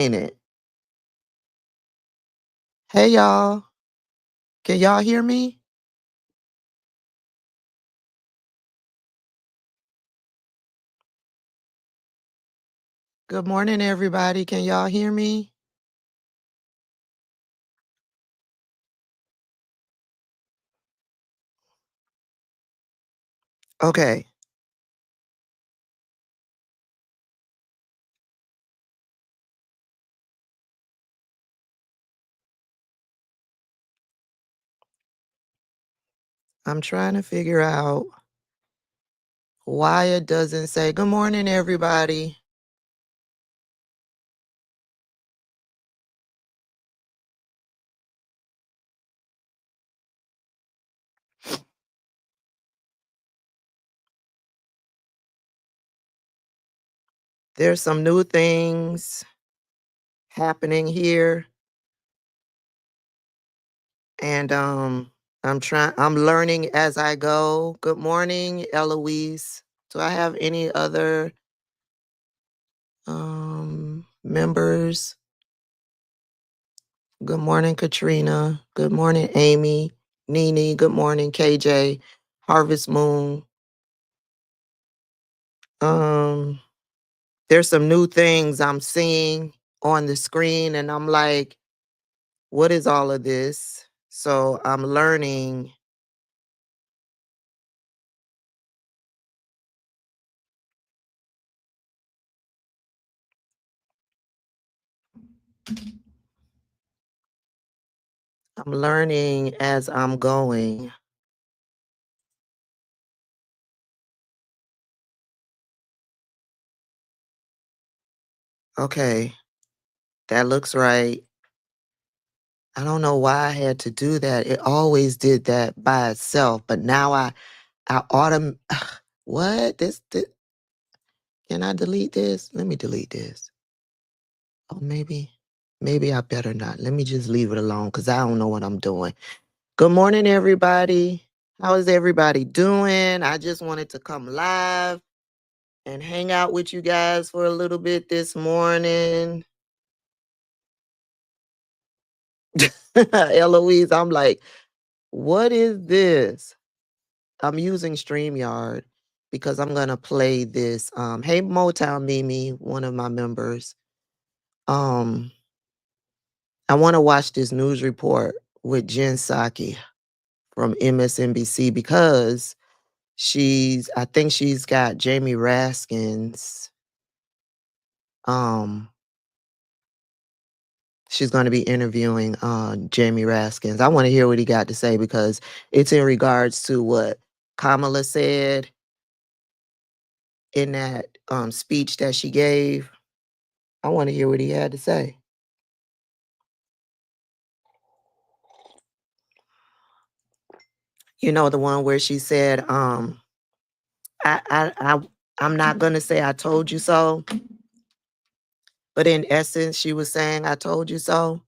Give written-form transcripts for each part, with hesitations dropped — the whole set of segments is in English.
it. Hey, y'all. Can y'all hear me? Good morning, everybody. Can y'all hear me? Okay. I'm trying to figure out why it doesn't say good morning, everybody. There's some new things happening here. And I'm learning as I go. Good morning, Eloise. Do I have any other members? Good morning, Katrina. Good morning, Amy. Nene. Good morning, KJ. Harvest Moon. There's some new things I'm seeing on the screen, and I'm like, what is all of this? So I'm learning. I'm learning as I'm going. Okay, that looks right. I don't know why I had to do that. It always did that by itself, but now I what? This, can I delete this? Let me delete this. Oh, maybe I better not. Let me just leave it alone because I don't know what I'm doing. Good morning, everybody. How is everybody doing? I just wanted to come live and hang out with you guys for a little bit this morning. Eloise, I'm like, what is this? I'm using StreamYard because I'm going to play this. Hey, Motown Mimi, one of my members. I want to watch this news report with Jen Psaki from MSNBC because I think she's got Jamie Raskin's, she's going to be interviewing Jamie Raskins. I want to hear what he got to say because it's in regards to what Kamala said in that speech that she gave. I want to hear what he had to say. You know, the one where she said, I'm not going to say I told you so, but in essence, she was saying, I told you so.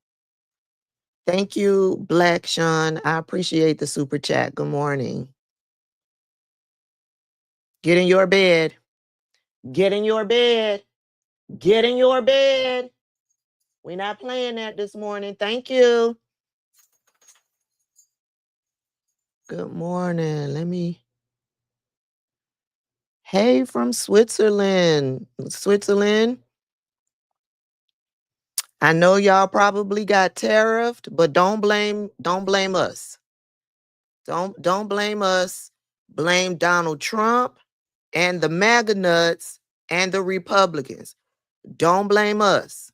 Thank you, Black Sean. I appreciate the super chat. Good morning. Get in your bed. Get in your bed. Get in your bed. We're not playing that this morning. Thank you. Good morning. Hey, from Switzerland. Switzerland. I know y'all probably got tariffed, but don't blame us. Don't blame us. Blame Donald Trump and the MAGA nuts and the Republicans. Don't blame us.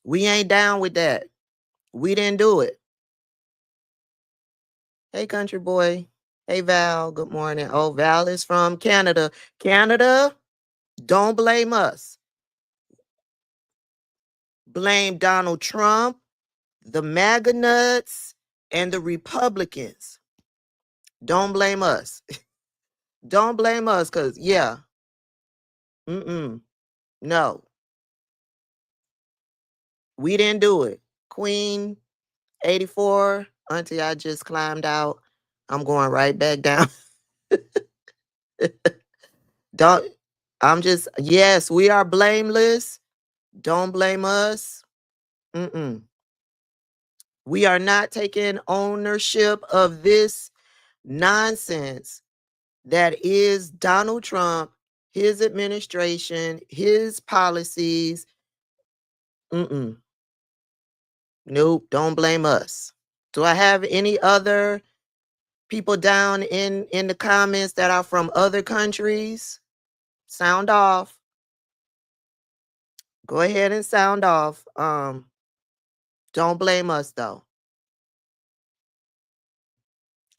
We ain't down with that. We didn't do it. Hey, country boy. Hey, Val. Good morning. Oh, Val is from Canada. Canada, don't blame us. Blame Donald Trump, the MAGA nuts, and the Republicans. Don't blame us. Don't blame us because, yeah. No. We didn't do it. Queen 84, Auntie, I just climbed out. I'm going right back down. Yes, we are blameless. Don't blame us. Mm-mm. We are not taking ownership of this nonsense that is Donald Trump, his administration, his policies. Mm-mm. Nope, don't blame us. Do I have any other people down in the comments that are from other countries? Sound off. Go ahead and sound off. Don't blame us though.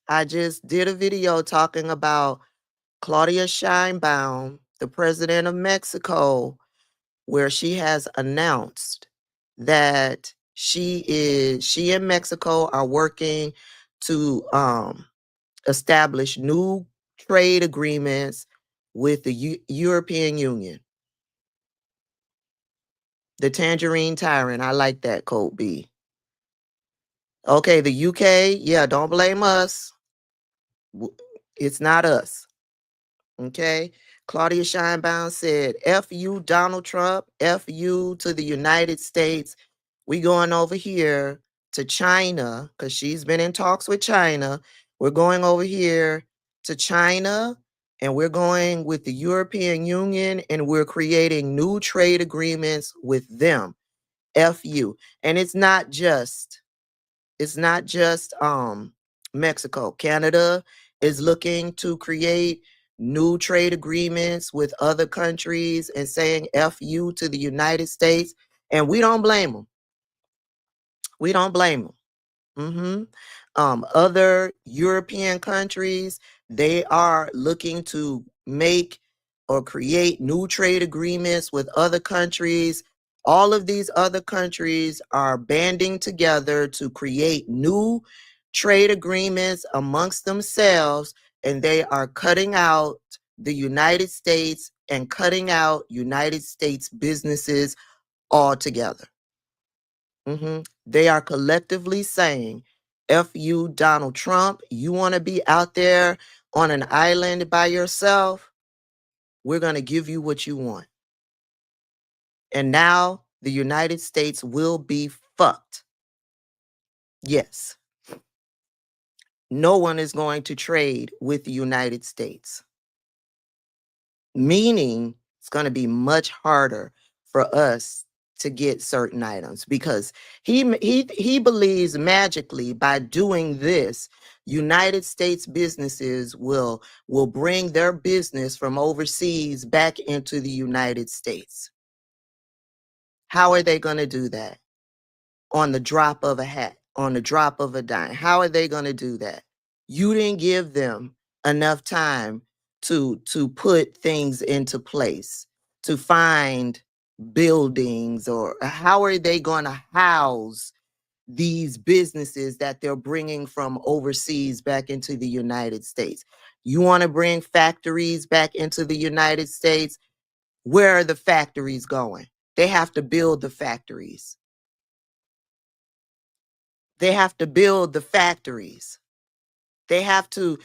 I just did a video talking about Claudia Sheinbaum, the president of Mexico, where she has announced that she and Mexico are working to establish new trade agreements with the European Union. The tangerine tyrant. I like that, Code B. Okay, the UK, yeah, don't blame us. It's not us. Okay. Claudia Scheinbaum said, F you, Donald Trump, F you to the United States. We going over here to China because she's been in talks with China. We're going over here to China and we're going with the European Union and we're creating new trade agreements with them. F you. And it's not just Mexico. Canada is looking to create new trade agreements with other countries and saying F you to the United States. And we don't blame them. We don't blame them. Other European countries, they are looking to make or create new trade agreements with other countries. All of these other countries are banding together to create new trade agreements amongst themselves, and they are cutting out the United States and cutting out United States businesses altogether. They are collectively saying, F you, Donald Trump, you want to be out there on an island by yourself? We're going to give you what you want. And now the United States will be fucked. Yes. No one is going to trade with the United States. Meaning it's going to be much harder for us to get certain items because he believes magically by doing this, United States businesses will bring their business from overseas back into the United States. How are they going to do that? On the drop of a hat, on the drop of a dime. How are they going to do that? You didn't give them enough time to put things into place, to find buildings, or how are they going to house these businesses that they're bringing from overseas back into the United States? You want to bring factories back into the United States? Where are the factories going? They have to build the factories. They have to build the factories. They have to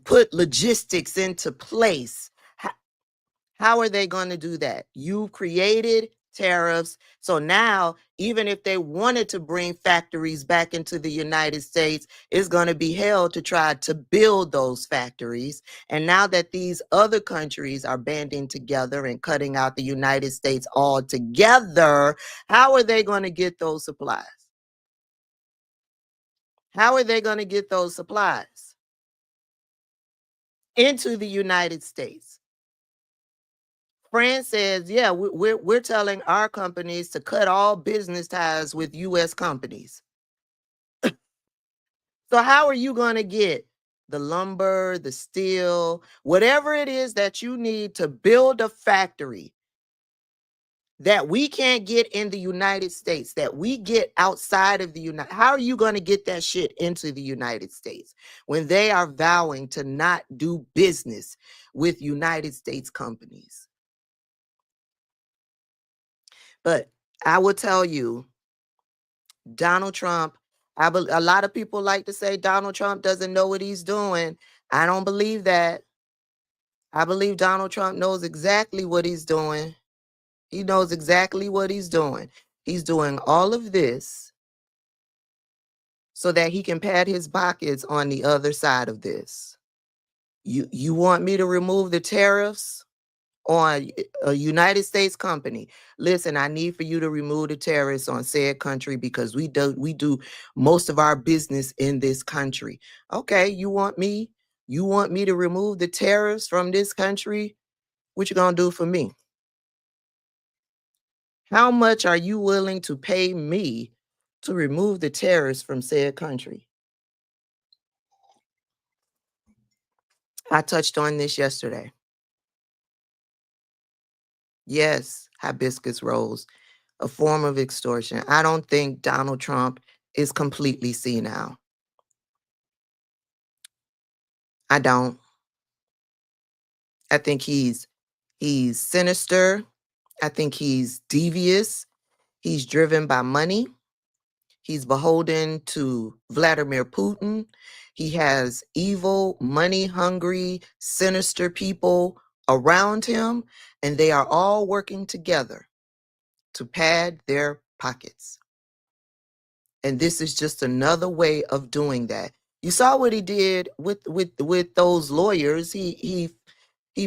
put logistics into place. How are they going to do that? You've created tariffs. So now, even if they wanted to bring factories back into the United States, it's going to be hell to try to build those factories. And now that these other countries are banding together and cutting out the United States altogether, how are they going to get those supplies? How are they going to get those supplies into the United States? France says, yeah, we're telling our companies to cut all business ties with U.S. companies. So how are you going to get the lumber, the steel, whatever it is that you need to build a factory that we can't get in the United States, that we get outside of the United? How are you going to get that shit into the United States when they are vowing to not do business with United States companies? But I will tell you, Donald Trump, a lot of people like to say Donald Trump doesn't know what he's doing. I don't believe that. I believe Donald Trump knows exactly what he's doing. He knows exactly what he's doing. He's doing all of this so that he can pad his pockets on the other side of this. You want me to remove the tariffs on a United States company? Listen, I need for you to remove the tariffs on said country because we do most of our business in this country. Okay, you want me to remove the tariffs from this country? What you gonna do for me? How much are you willing to pay me to remove the tariffs from said country? I touched on this yesterday. Yes, hibiscus rolls, a form of extortion. I don't think Donald Trump is completely senile. I don't. I think he's sinister. I think he's devious. He's driven by money. He's beholden to Vladimir Putin. He has evil, money-hungry, sinister people around him, and they are all working together to pad their pockets. And this is just another way of doing that. You saw what he did with those lawyers. He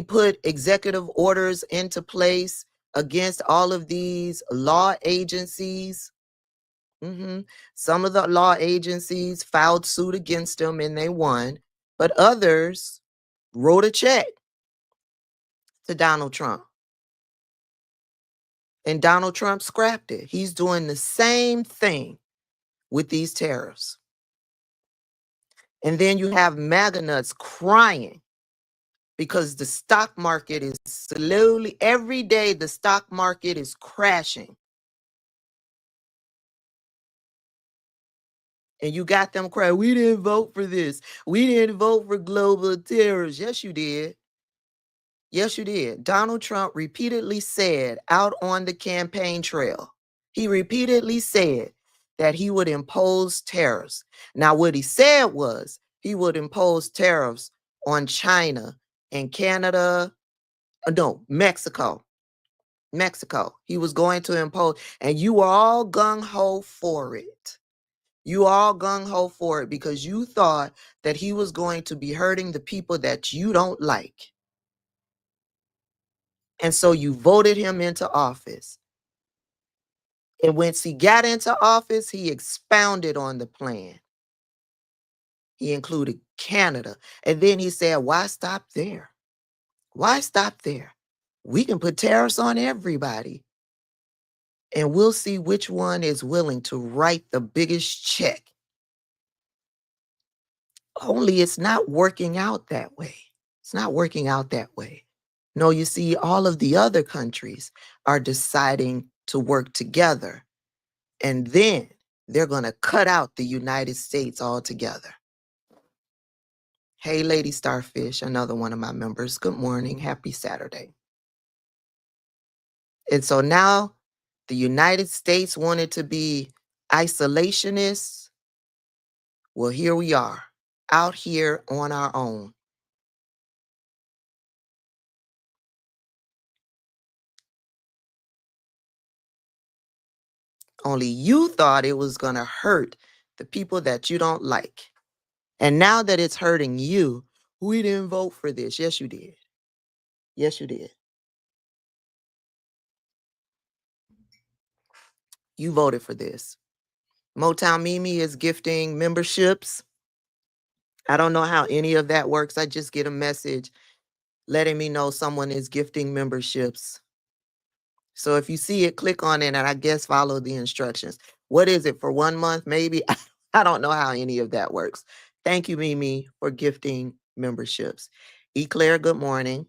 put executive orders into place against all of these law agencies. Some of the law agencies filed suit against him and they won, but others wrote a check to Donald Trump. And Donald Trump scrapped it. He's doing the same thing with these tariffs. And then you have MAGA nuts crying because the stock market is slowly, every day the stock market is crashing. And you got them crying, we didn't vote for this. We didn't vote for global tariffs. Yes, you did. Yes, you did. Donald Trump repeatedly said out on the campaign trail, he repeatedly said that he would impose tariffs. Now, what he said was he would impose tariffs on China and Canada, no, Mexico. Mexico. He was going to impose, and you were all gung-ho for it. You all gung-ho for it because you thought that he was going to be hurting the people that you don't like. And so you voted him into office. And once he got into office, he expounded on the plan. He included Canada. And then he said, why stop there? Why stop there? We can put tariffs on everybody. And we'll see which one is willing to write the biggest check. Only it's not working out that way. It's not working out that way. No, you see, all of the other countries are deciding to work together. And then they're going to cut out the United States altogether. Hey, Lady Starfish, another one of my members. Good morning. Happy Saturday. And so now the United States wanted to be isolationists. Well, here we are, out here on our own. Only you thought it was going to hurt the people that you don't like. And now that it's hurting you, we didn't vote for this. Yes, you did. Yes, you did. You voted for this. Motown Mimi is gifting memberships. I don't know how any of that works. I just get a message letting me know someone is gifting memberships. So if you see it, click on it and I guess follow the instructions. What is it for 1 month? Maybe. I don't know how any of that works. Thank you, Mimi, for gifting memberships. Eclair, good morning.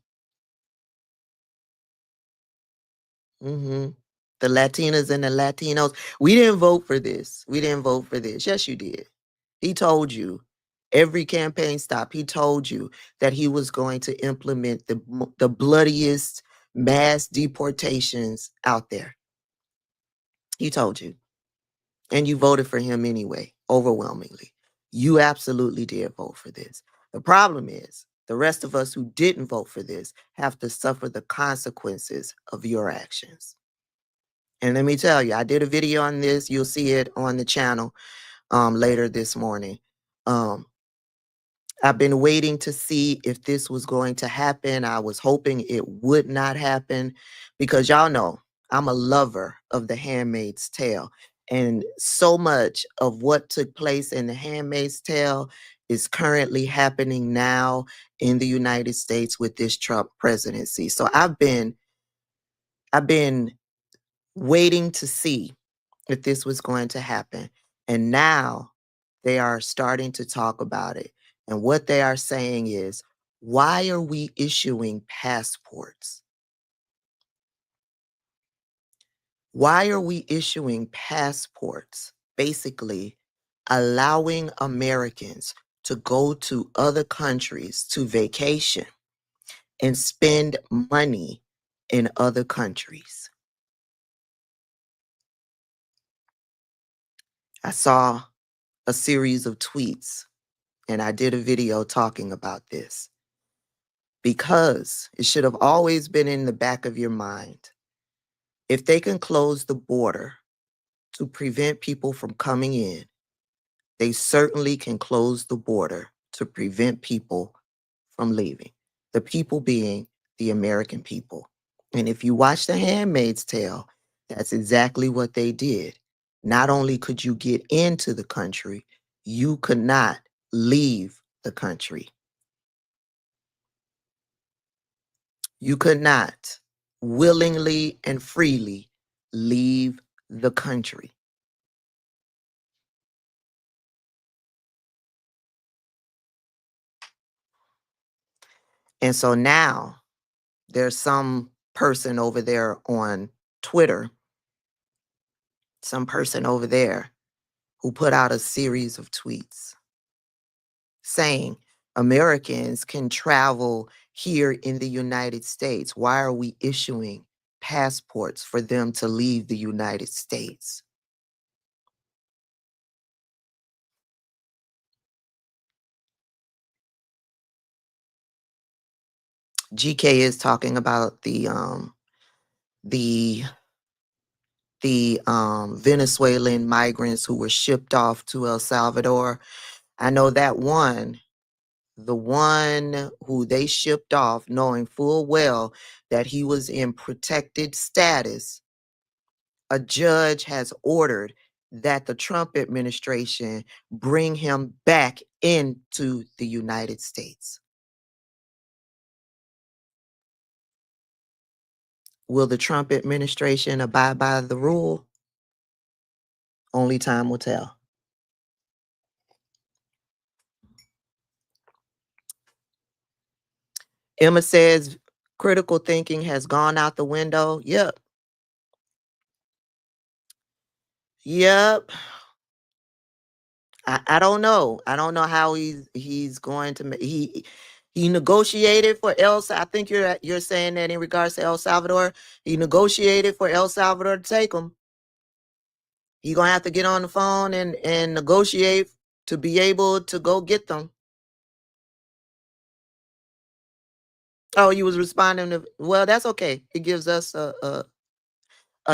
The Latinas and the Latinos. We didn't vote for this. We didn't vote for this. Yes, you did. He told you every campaign stop. He told you that he was going to implement the bloodiest mass deportations out there. He told you. And you voted for him anyway, overwhelmingly. You absolutely did vote for this. The problem is the rest of us who didn't vote for this have to suffer the consequences of your actions. And let me tell you, I did a video on this. You'll see it on the channel later this morning. I've been waiting to see if this was going to happen. I was hoping it would not happen because y'all know I'm a lover of The Handmaid's Tale. And so much of what took place in The Handmaid's Tale is currently happening now in the United States with this Trump presidency. So I've been waiting to see if this was going to happen. And now they are starting to talk about it. And what they are saying is, why are we issuing passports? Why are we issuing passports? Basically, allowing Americans to go to other countries to vacation and spend money in other countries. I saw a series of tweets and I did a video talking about this because it should have always been in the back of your mind. If they can close the border to prevent people from coming in, they certainly can close the border to prevent people from leaving. The people being the American people. And if you watch The Handmaid's Tale, that's exactly what they did. Not only could you get into the country, you could not leave the country. You could not willingly and freely leave the country. And so now there's some person over there on Twitter, some person over there who put out a series of tweets saying Americans can travel here in the United States. Why are we issuing passports for them to leave the United States? GK is talking about the Venezuelan migrants who were shipped off to El Salvador. I know that the one who they shipped off, knowing full well that he was in protected status, a judge has ordered that the Trump administration bring him back into the United States. Will the Trump administration abide by the rule? Only time will tell. Emma says critical thinking has gone out the window. Yep. Yep. I don't know. I don't know how he's going to he negotiated for I think you're saying that in regards to El Salvador. He negotiated for El Salvador to take him. You're gonna have to get on the phone and negotiate to be able to go get them. Oh, you was responding to, well, that's okay. It gives us a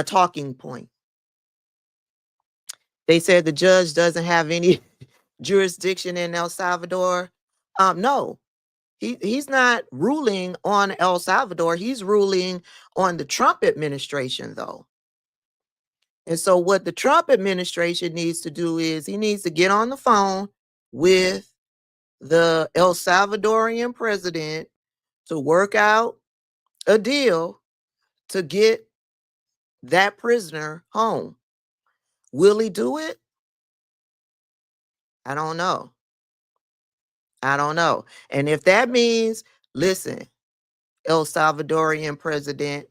talking point. They said the judge doesn't have any jurisdiction in El Salvador. No, he's not ruling on El Salvador. He's ruling on the Trump administration, though. And so what the Trump administration needs to do is he needs to get on the phone with the El Salvadorian president to work out a deal to get that prisoner home. Will he do it? I don't know. I don't know. And if that means, listen, El Salvadorian president,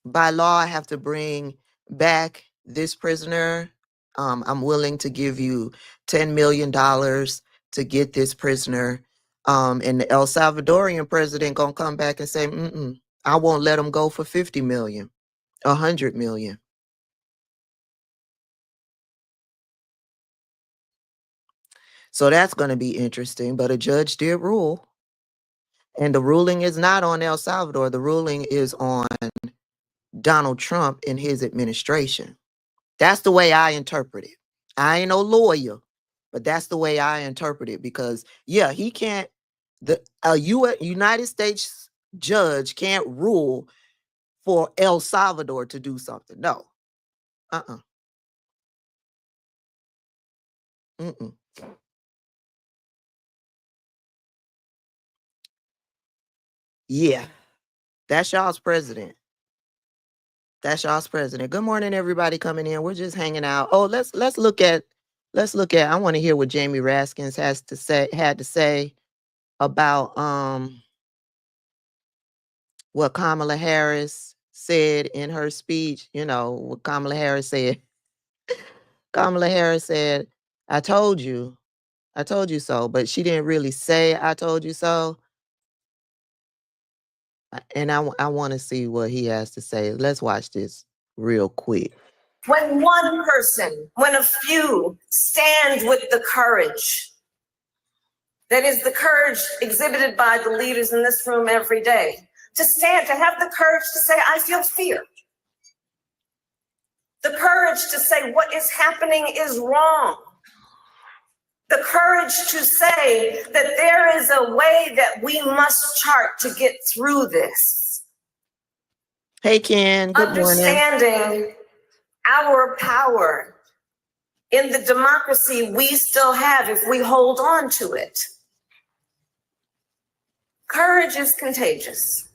by law, I have to bring back this prisoner. I'm willing to give you $10 million to get this prisoner. And the El Salvadorian president gonna come back and say, I won't let him go for 50 million, 100 million. So that's going to be interesting. But a judge did rule. And the ruling is not on El Salvador. The ruling is on Donald Trump and his administration. That's the way I interpret it. I ain't no lawyer, but that's the way I interpret it because, yeah, he can't, United States judge can't rule for El Salvador to do something. No. Mm-mm. Yeah. That's y'all's president. That's y'all's president. Good morning, everybody coming in. We're just hanging out. Oh, let's look at I want to hear what Jamie Raskin had to say about what Kamala Harris said in her speech. You know, what Kamala Harris said. Kamala Harris said, I told you so, but she didn't really say I told you so. And I want to see what he has to say. Let's watch this real quick. When one person, when a few stand with the courage, that is the courage exhibited by the leaders in this room every day, to stand, to have the courage to say, I feel fear. The courage to say what is happening is wrong. The courage to say that there is a way that we must chart to get through this. Hey, Ken, good Understanding our power in the democracy we still have if we hold on to it. Courage is contagious.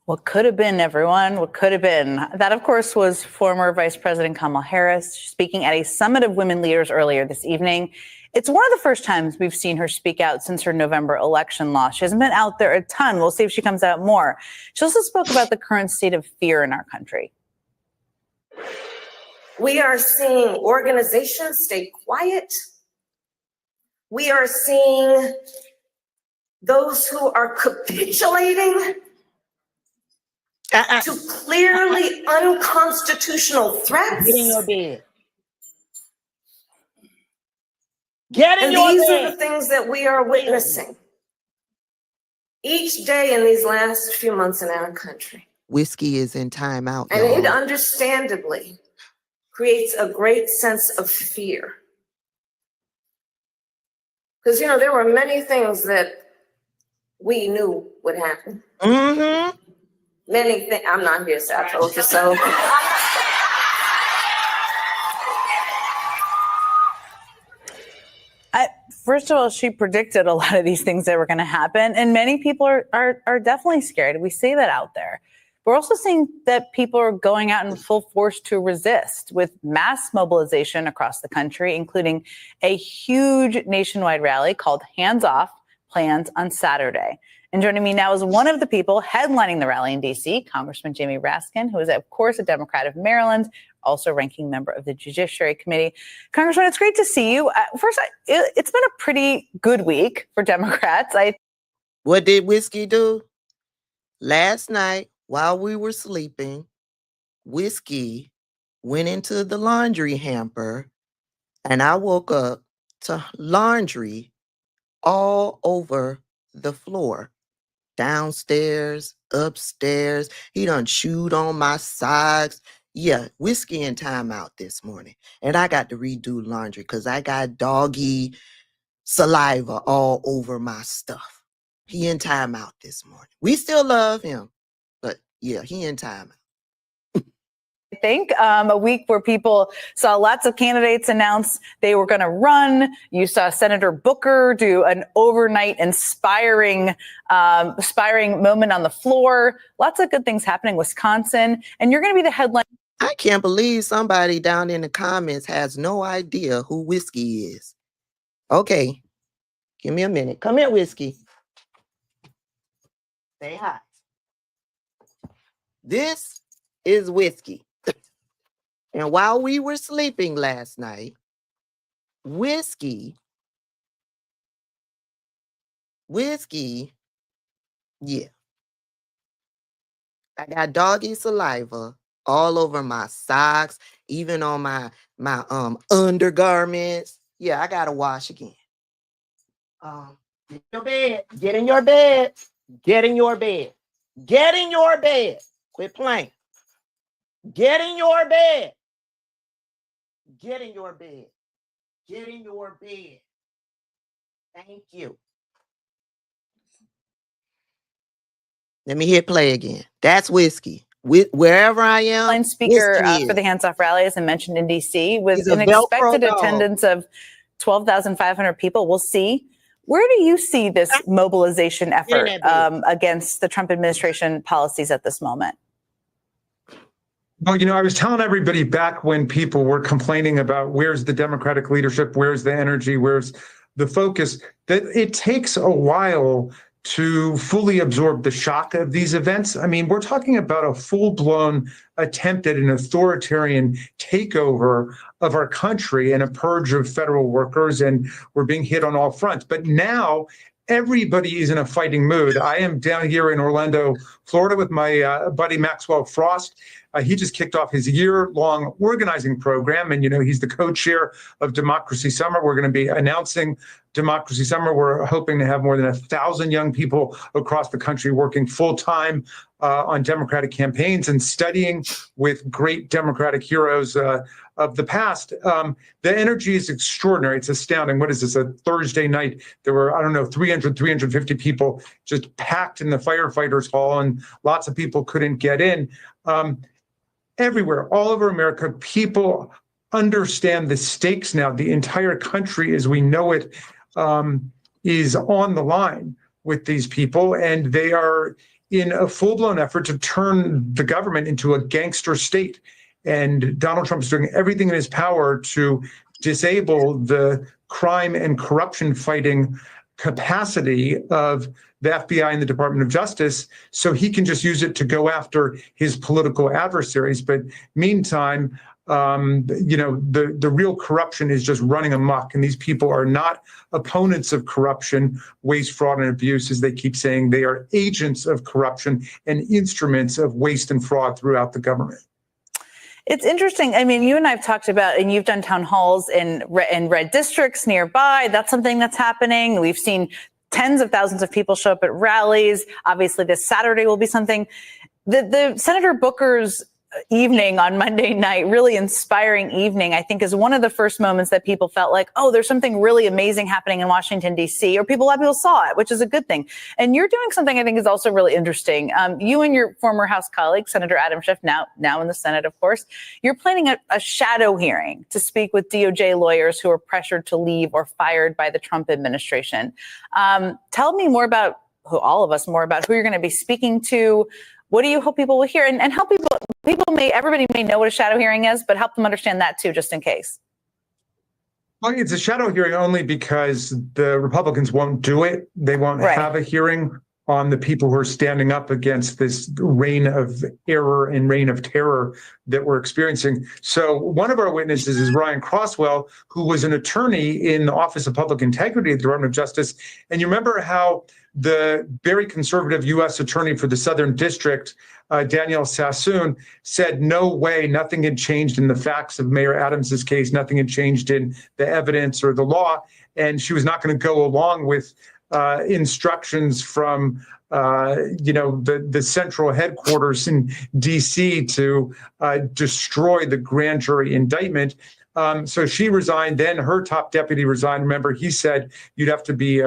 What could have been, everyone? What could have been? That, of course, was former Vice President Kamala Harris speaking at a summit of women leaders earlier this evening. It's one of the first times we've seen her speak out since her November election loss. She hasn't been out there a ton. We'll see if she comes out more. She also spoke about the current state of fear in our country. We are seeing organizations stay quiet. We are seeing those who are capitulating to clearly unconstitutional threats. Get in your bed. Get in your bed. These are the things that we are witnessing each day in these last few months in our country. Whiskey is in timeout. And it understandably creates a great sense of fear. Because, you know, there were many things that we knew would happen. Mm-hmm. Many things. I'm not here, so I told you so. First of all, she predicted a lot of these things that were going to happen, and many people are definitely scared. We see that out there. We're also seeing that people are going out in full force to resist, with mass mobilization across the country, including a huge nationwide rally called Hands Off, planned on Saturday. And joining me now is one of the people headlining the rally in D.C., Congressman Jamie Raskin, who is, of course, a Democrat of Maryland, also ranking member of the Judiciary Committee. Congressman, it's great to see you. First, it's been a pretty good week for Democrats. What did Whiskey do? Last night, while we were sleeping, Whiskey went into the laundry hamper, and I woke up to laundry all over the floor. Downstairs, upstairs. He done chewed on my socks. Yeah, Whiskey in timeout this morning. And I got to redo laundry because I got doggy saliva all over my stuff. He in timeout this morning. We still love him, but yeah, he in timeout. I think a week where people saw lots of candidates announce they were going to run. You saw Senator Booker do an overnight inspiring moment on the floor. Lots of good things happening in Wisconsin. And you're going to be the headline. I can't believe somebody down in the comments has no idea who Whiskey is. Okay, give me a minute. Come here, Whiskey. Say hi. This is Whiskey. And while we were sleeping last night, Whiskey, yeah. I got doggy saliva all over my socks, even on my undergarments. Yeah, I gotta wash again. Get in your bed. Get in your bed. Get in your bed. Get in your bed. Quit playing. Get in your bed. Get in your bed. Get in your bed. Thank you. Let me hit play again. That's whiskey. Wherever I am, Line speaker whiskey for the Hands Off rally, as I mentioned in DC, with He's a an expected Velcro dog. attendance of 12,500 people. We'll see. Where do you see this mobilization effort against the Trump administration policies at this moment? Well, I was telling everybody back when people were complaining about where's the Democratic leadership, where's the energy, where's the focus, that it takes a while to fully absorb the shock of these events. I mean, we're talking about a full-blown attempt at an authoritarian takeover of our country and a purge of federal workers, and we're being hit on all fronts. But now everybody is in a fighting mood. I am down here in Orlando, Florida with my buddy Maxwell Frost. He just kicked off his year-long organizing program, and he's the co-chair of Democracy Summer. We're going to be announcing Democracy Summer. We're hoping to have more than 1,000 young people across the country working full-time on Democratic campaigns and studying with great Democratic heroes of the past. The energy is extraordinary. It's astounding. What is this, a Thursday night? There were, 350 people just packed in the firefighters hall, and lots of people couldn't get in. Everywhere, all over America, people understand the stakes now. The entire country, as we know it, is on the line with these people, and they are in a full-blown effort to turn the government into a gangster state. And Donald Trump is doing everything in his power to disable the crime and corruption fighting capacity of the FBI and the Department of Justice, so he can just use it to go after his political adversaries. But meantime, the real corruption is just running amok, and these people are not opponents of corruption, waste, fraud, and abuse, as they keep saying. They are agents of corruption and instruments of waste and fraud throughout the government. It's interesting. I mean, you and I have talked about, and you've done town halls in red districts nearby. That's something that's happening. We've seen tens of thousands of people show up at rallies. Obviously, this Saturday will be something. The Senator Booker's evening on Monday night, really inspiring evening, I think, is one of the first moments that people felt like, oh, there's something really amazing happening in Washington, D.C., or a lot of people saw it, which is a good thing. And you're doing something I think is also really interesting. You and your former House colleague, Senator Adam Schiff, now in the Senate, of course, you're planning a shadow hearing to speak with DOJ lawyers who are pressured to leave or fired by the Trump administration. Tell me more about who you're going to be speaking to. What do you hope people will hear, and help everybody may know what a shadow hearing is, but help them understand that too, just in case. Well, it's a shadow hearing only because the Republicans won't do it. They won't have a hearing on the people who are standing up against this reign of error and reign of terror that we're experiencing. So one of our witnesses is Ryan Crosswell, who was an attorney in the Office of Public Integrity at the Department of Justice. And you remember how the very conservative U.S. attorney for the Southern District, Danielle Sassoon, said no way, nothing had changed in the facts of Mayor Adams's case, nothing had changed in the evidence or the law, and she was not going to go along with instructions from the central headquarters in D.C. to destroy the grand jury indictment. So she resigned. Then her top deputy resigned. Remember, he said you'd have to be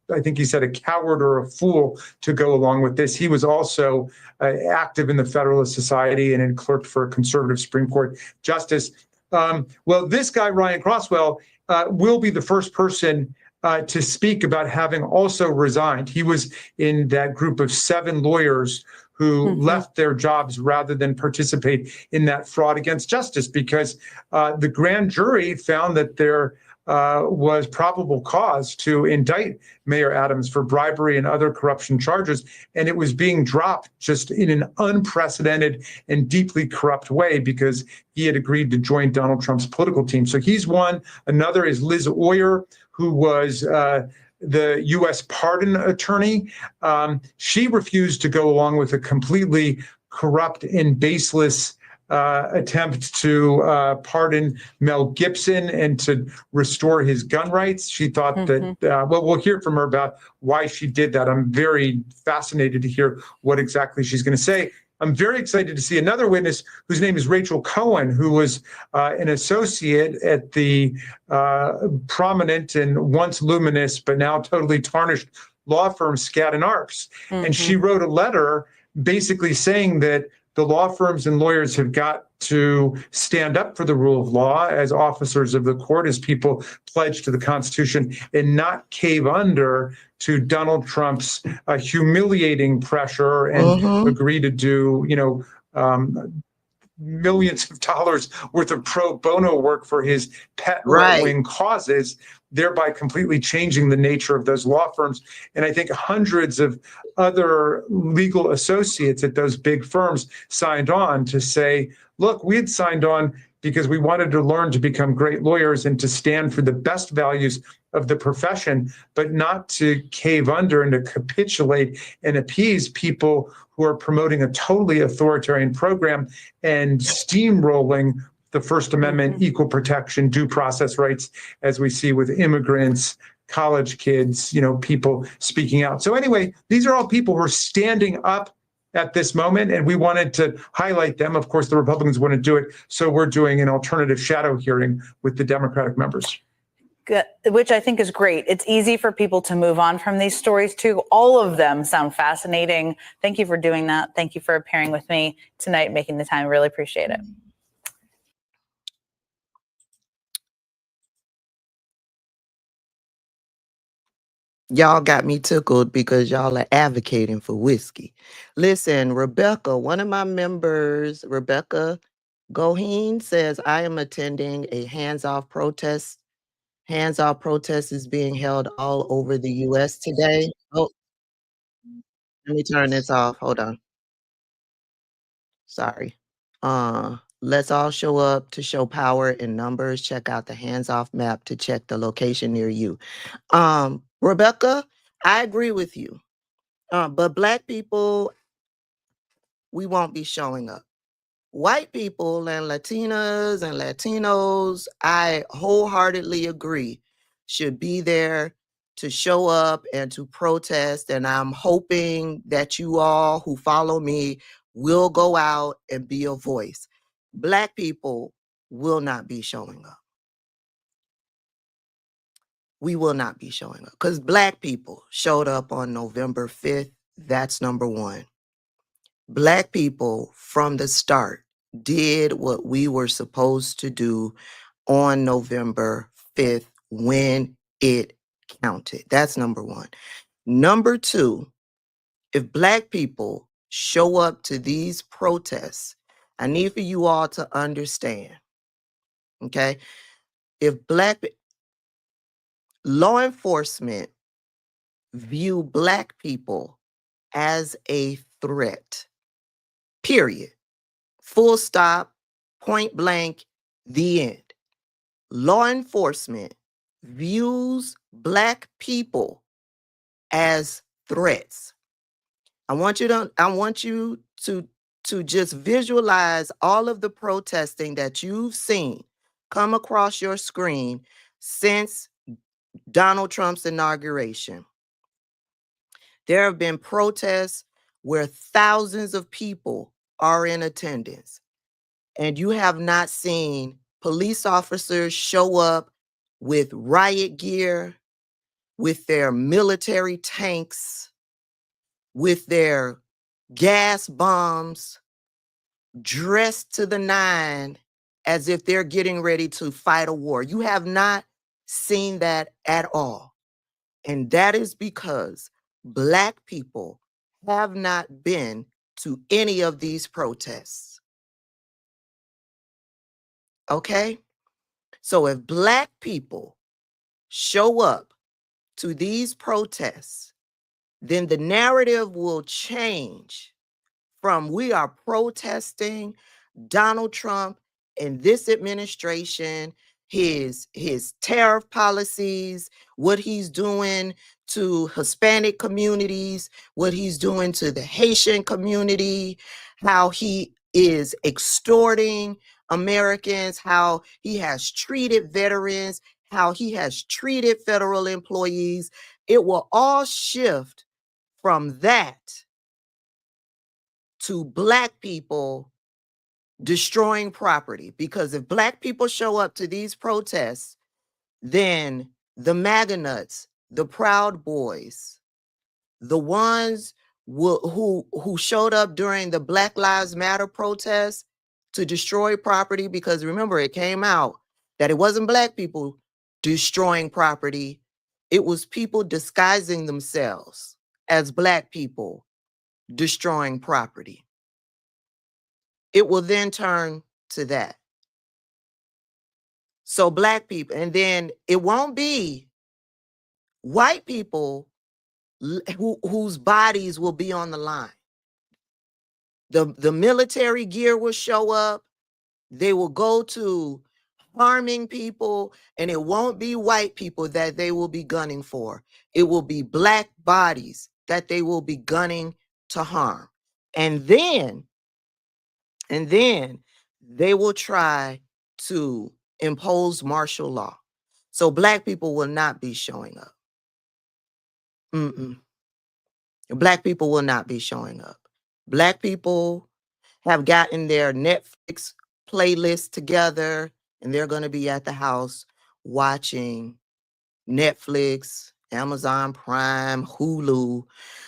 I think he said a coward or a fool to go along with this. He was also active in the Federalist Society and had clerked for a conservative Supreme Court justice. Well, this guy, Ryan Crosswell, will be the first person to speak about having also resigned. He was in that group of 7 lawyers who left their jobs rather than participate in that fraud against justice, because the grand jury found that there was probable cause to indict Mayor Adams for bribery and other corruption charges, and it was being dropped just in an unprecedented and deeply corrupt way because he had agreed to join Donald Trump's political team. So he's one. Another is Liz Oyer, who was the U.S. pardon attorney. She refused to go along with a completely corrupt and baseless attempt to pardon Mel Gibson and to restore his gun rights. She thought that, well, we'll hear from her about why she did that. I'm very fascinated to hear what exactly she's going to say. I'm very excited to see another witness whose name is Rachel Cohen, who was an associate at the prominent and once luminous, but now totally tarnished law firm Skadden Arps. And she wrote a letter basically saying that the law firms and lawyers have got to stand up for the rule of law as officers of the court, as people pledged to the Constitution, and not cave under to Donald Trump's humiliating pressure and agree to do, millions of dollars worth of pro bono work for his pet right-wing causes, thereby completely changing the nature of those law firms. And I think hundreds of other legal associates at those big firms signed on to say, look, we had signed on because we wanted to learn to become great lawyers and to stand for the best values of the profession, but not to cave under and to capitulate and appease people who are promoting a totally authoritarian program and steamrolling the First Amendment, equal protection, due process rights, as we see with immigrants, college kids, people speaking out. So anyway, these are all people who are standing up at this moment, and we wanted to highlight them. Of course, the Republicans want to do it, so we're doing an alternative shadow hearing with the Democratic members. Good, which I think is great. It's easy for people to move on from these stories too. All of them sound fascinating. Thank you for doing that. Thank you for appearing with me tonight, making the time. Really appreciate it. Y'all got me tickled because y'all are advocating for whiskey. Listen, Rebecca, one of my members, Rebecca Goheen, says, I am attending a hands-off protest. Hands-off protest is being held all over the U.S. today. Oh, let me turn this off. Hold on. Sorry. Let's all show up to show power in numbers. Check out the hands-off map to check the location near you. Rebecca, I agree with you. But Black people, we won't be showing up. White people and Latinas and Latinos, I wholeheartedly agree, should be there to show up and to protest. And I'm hoping that you all who follow me will go out and be a voice. Black people will not be showing up. We will not be showing up because Black people showed up on November 5th. That's number one. Black people from the start did what we were supposed to do on November 5th when it counted. That's number one. Number two, if Black people show up to these protests, I need for you all to understand, okay? If law enforcement view Black people as a threat, period. Full stop, point blank, the end. Law enforcement views Black people as threats. I want you to just visualize all of the protesting that you've seen come across your screen since Donald Trump's inauguration. There have been protests where thousands of people are in attendance, and you have not seen police officers show up with riot gear, with their military tanks, with their gas bombs, dressed to the nine as if they're getting ready to fight a war. You have not seen that at all. And that is because Black people have not been to any of these protests. Okay? So if Black people show up to these protests, then the narrative will change from we are protesting Donald Trump and this administration, his tariff policies, what he's doing to Hispanic communities, what he's doing to the Haitian community, how he is extorting Americans, how he has treated veterans, how he has treated federal employees. It will all shift from that to Black people destroying property. Because if Black people show up to these protests, then the MAGA nuts, the Proud Boys, the ones who showed up during the Black Lives Matter protests to destroy property, because remember, it came out that it wasn't Black people destroying property. It was people disguising themselves as Black people destroying property. It will then turn to that. So Black people, and then it won't be white people whose bodies will be on the line. The military gear will show up. They will go to harming people, and it won't be white people that they will be gunning for. It will be Black bodies that they will be gunning to harm. And then they will try to impose martial law. So Black people will not be showing up. Black people will not be showing up. Black people have gotten their Netflix playlist together, and they're going to be at the house watching Netflix, Amazon Prime, Hulu.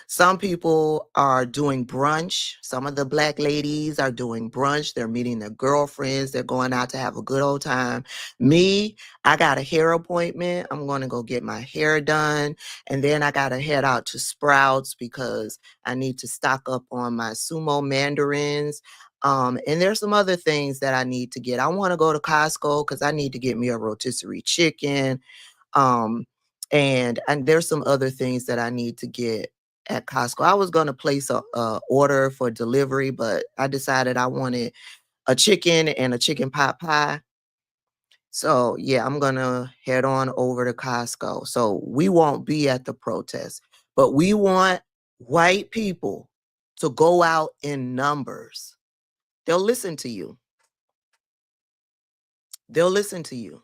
Some people are doing brunch. Some of the Black ladies are doing brunch. They're meeting their girlfriends. They're going out to have a good old time. Me, I got a hair appointment. I'm going to go get my hair done. And then I got to head out to Sprouts because I need to stock up on my sumo mandarins. And there's some other things that I need to get. I want to go to Costco because I need to get me a rotisserie chicken. And there's some other things that I need to get at Costco. I was going to place a order for delivery, but I decided I wanted a chicken and a chicken pot pie. So yeah, I'm going to head on over to Costco. So we won't be at the protest, but we want white people to go out in numbers. They'll listen to you. They'll listen to you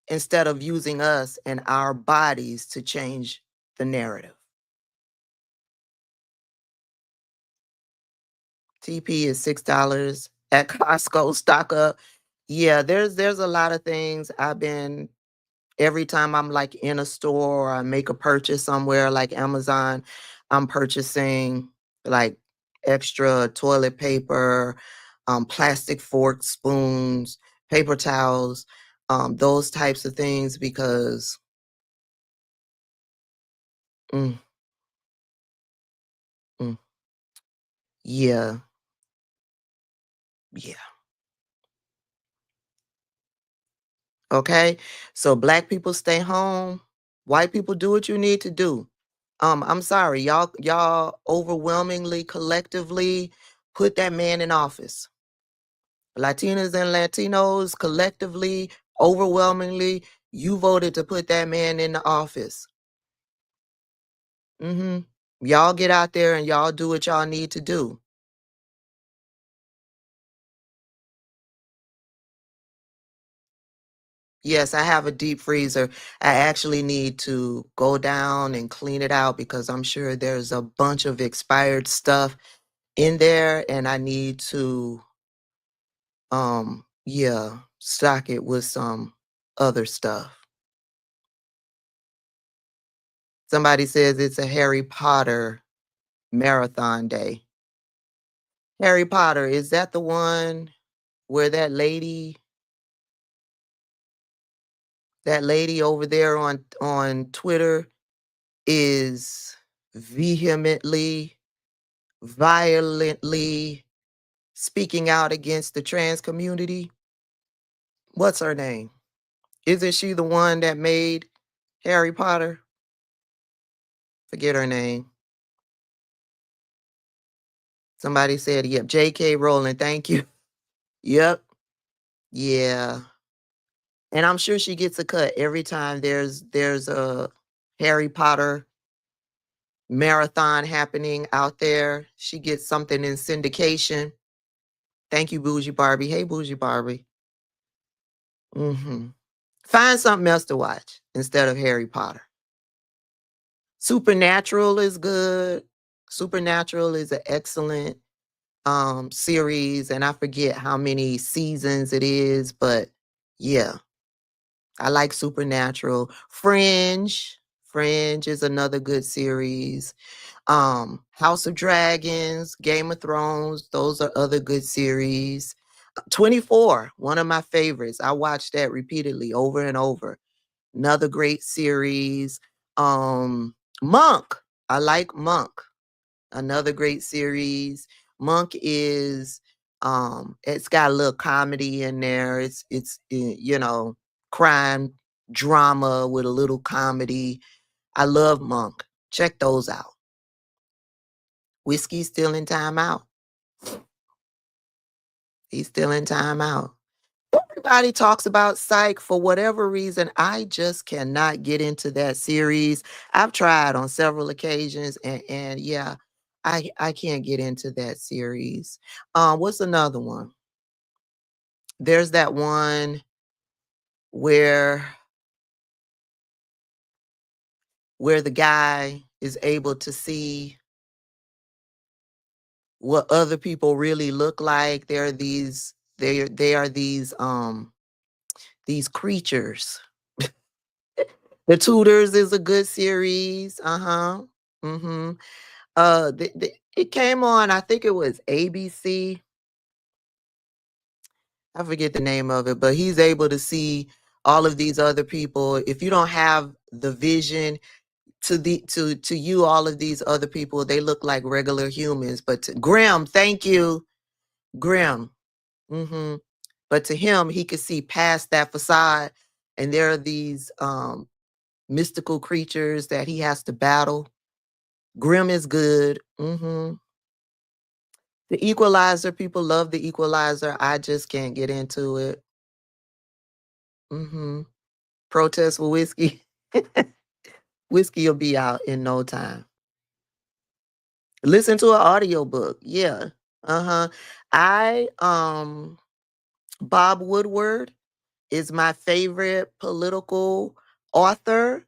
instead of using us and our bodies to change the narrative. TP is $6 at Costco. Stock up. Yeah, there's a lot of things. Every time I'm like in a store or I make a purchase somewhere like Amazon, I'm purchasing like extra toilet paper, plastic forks, spoons, paper towels, those types of things because mm, mm, yeah. Okay. So Black people stay home. White people do what you need to do. I'm sorry, y'all overwhelmingly, collectively put that man in office. Latinas and Latinos collectively, overwhelmingly, you voted to put that man in the office. Y'all get out there and y'all do what y'all need to do. Yes, I have a deep freezer. I actually need to go down and clean it out because I'm sure there's a bunch of expired stuff in there and I need to stock it with some other stuff. Somebody says it's a Harry Potter marathon day. Harry Potter, is that the one where that lady over there on Twitter is vehemently, violently speaking out against the trans community? What's her name? Isn't she the one that made Harry Potter? Forget her name. Somebody said, yep, J.K. Rowling, thank you. Yep. Yeah. And I'm sure she gets a cut every time there's a Harry Potter marathon happening out there. She gets something in syndication. Thank you, Bougie Barbie. Hey, Bougie Barbie. Find something else to watch instead of Harry Potter. Supernatural is good. Supernatural is an excellent series, and I forget how many seasons it is, but yeah, I like Supernatural. Fringe is another good series. House of Dragons, Game of Thrones, those are other good series. 24, one of my favorites. I watched that repeatedly over and over. Another great series. Monk, I like Monk. Another great series. Monk is it's got a little comedy in there. It's you know, crime drama with a little comedy. I love Monk. Check those out. Whiskey's still in timeout. He's still in timeout. Everybody talks about Psych for whatever reason. I just cannot get into that series. I've tried on several occasions, and yeah, I can't get into that series. What's another one? There's that one where the guy is able to see what other people really look like. There are these they are these creatures. The Tutors is a good series. Mm-hmm. It came on, I think it was ABC. I forget the name of it, but he's able to see all of these other people. If you don't have the vision to you, all of these other people, they look like regular humans. But Grim, thank you, Grim. Mm-hmm. But to him, he could see past that facade, and there are these mystical creatures that he has to battle. Grim is good. Mm-hmm. The Equalizer, people love The Equalizer. I just can't get into it. Mm-hmm. Protest with Whiskey. Whiskey will be out in no time. Listen to an audiobook. Yeah. Uh-huh. Bob Woodward is my favorite political author.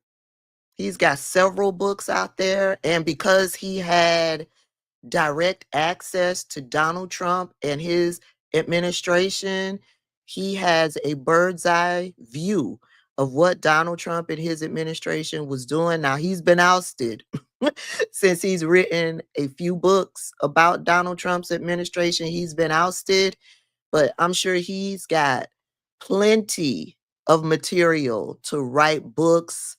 He's got several books out there, and because he had direct access to Donald Trump and his administration, he has a bird's eye view of what Donald Trump and his administration was doing. Now, he's been ousted since he's written a few books about Donald Trump's administration. He's been ousted, but I'm sure he's got plenty of material to write books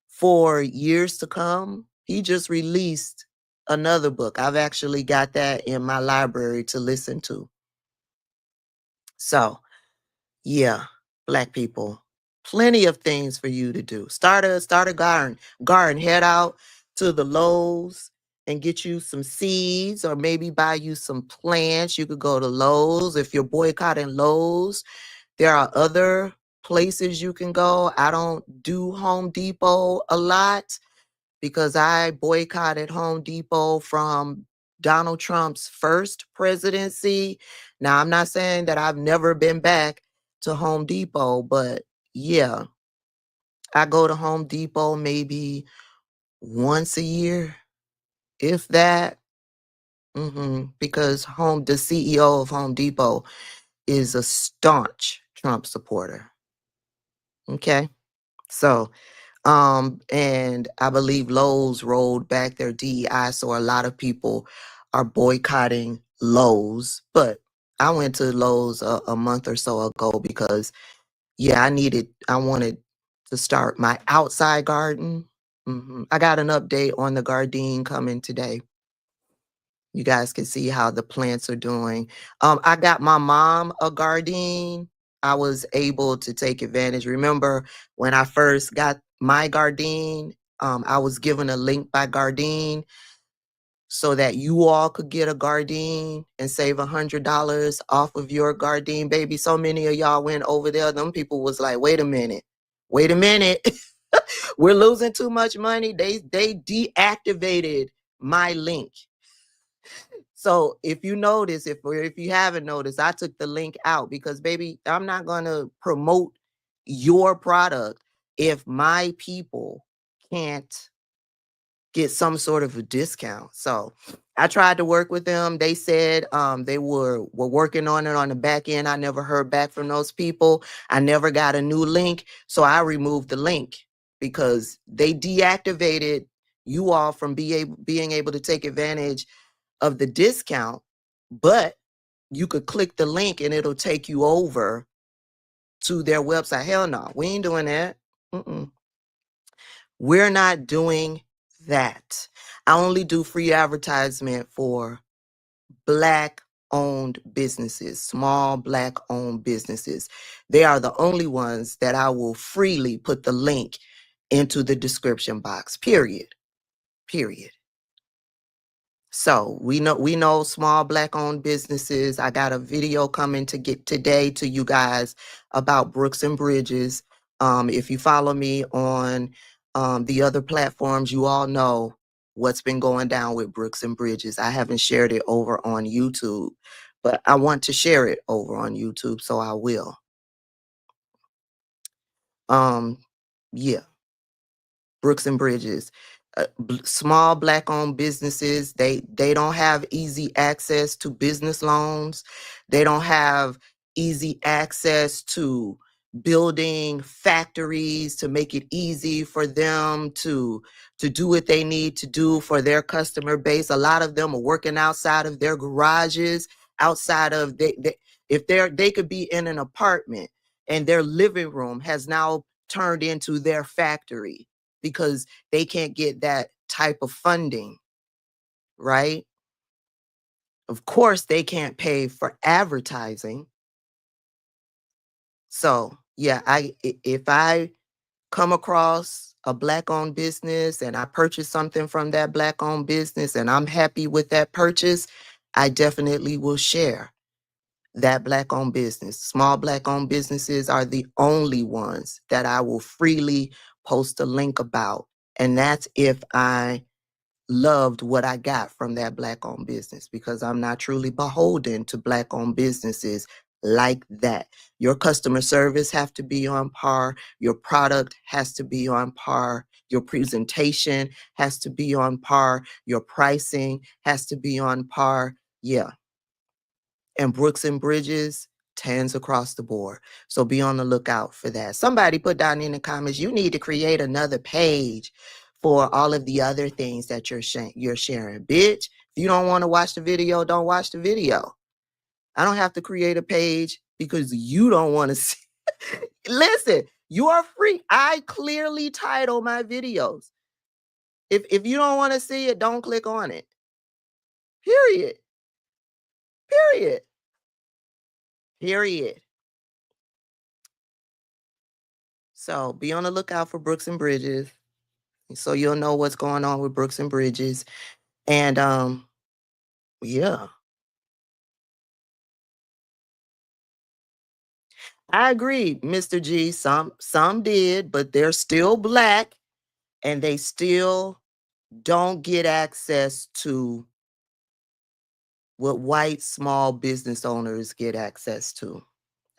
for years to come. He just released another book. I've actually got that in my library to listen to. So, yeah, Black people, plenty of things for you to do. Start a garden. Head out to the Lowe's and get you some seeds, or maybe buy you some plants. You could go to Lowe's. If you're boycotting Lowe's, there are other places you can go. I don't do Home Depot a lot, because I boycotted Home Depot from Donald Trump's first presidency. Now, I'm not saying that I've never been back to Home Depot, but yeah, I go to Home Depot maybe once a year, if that. Because the CEO of Home Depot is a staunch Trump supporter. Okay, so and I believe Lowe's rolled back their DEI, so a lot of people are boycotting Lowe's. But I went to Lowe's a month or so ago because, yeah, I wanted to start my outside garden. I got an update on the Gardein coming today. You guys can see how the plants are doing. I got my mom a Gardein. I was able to take advantage. Remember when I first got my Gardein, I was given a link by Gardein so that you all could get a Gardein and save $100 off of your Gardein, baby. So many of y'all went over there. Them people was like, wait a minute. We're losing too much money. They deactivated my link. So if you notice, if you haven't noticed, I took the link out because, baby, I'm not going to promote your product if my people can't get some sort of a discount. So I tried to work with them. They said they were working on it on the back end. I never heard back from those people. I never got a new link. So I removed the link because they deactivated you all from being able to take advantage of the discount. But you could click the link and it'll take you over to their website. Hell no, we ain't doing that. We're not doing that. I only do free advertisement for Black-owned businesses, small Black-owned businesses. They are the only ones that I will freely put the link into the description box, period. So we know small Black-owned businesses. I got a video coming to get today to you guys about Brooks and Bridges. If you follow me on the other platforms, you all know what's been going down with Brooks and Bridges. I haven't shared it over on YouTube, but I want to share it over on YouTube, so I will. Yeah. Brooks and Bridges, small Black-owned businesses, they don't have easy access to business loans. They don't have easy access to building factories to make it easy for them to do what they need to do for their customer base. A lot of them are working outside of their garages, outside of they could be in an apartment and their living room has now turned into their factory because they can't get that type of funding, right? Of course, they can't pay for advertising. So yeah, if I come across a Black-owned business and I purchase something from that Black-owned business and I'm happy with that purchase, I definitely will share that Black-owned business. Small Black-owned businesses are the only ones that I will freely post a link about. And that's if I loved what I got from that Black-owned business, because I'm not truly beholden to Black-owned businesses like that. Your customer service have to be on par. Your product has to be on par. Your presentation has to be on par. Your pricing has to be on par. Yeah. And Brooks and Bridges, 10s across the board. So be on the lookout for that. Somebody put down in the comments, you need to create another page for all of the other things that you're sharing. Bitch, if you don't want to watch the video, don't watch the video. I don't have to create a page because you don't want to see. Listen, you are free. I clearly title my videos. If you don't want to see it, don't click on it. Period. So be on the lookout for Brooks and Bridges, so you'll know what's going on with Brooks and Bridges. And yeah, I agree, Mr. G. Some did, but they're still Black and they still don't get access to what white small business owners get access to.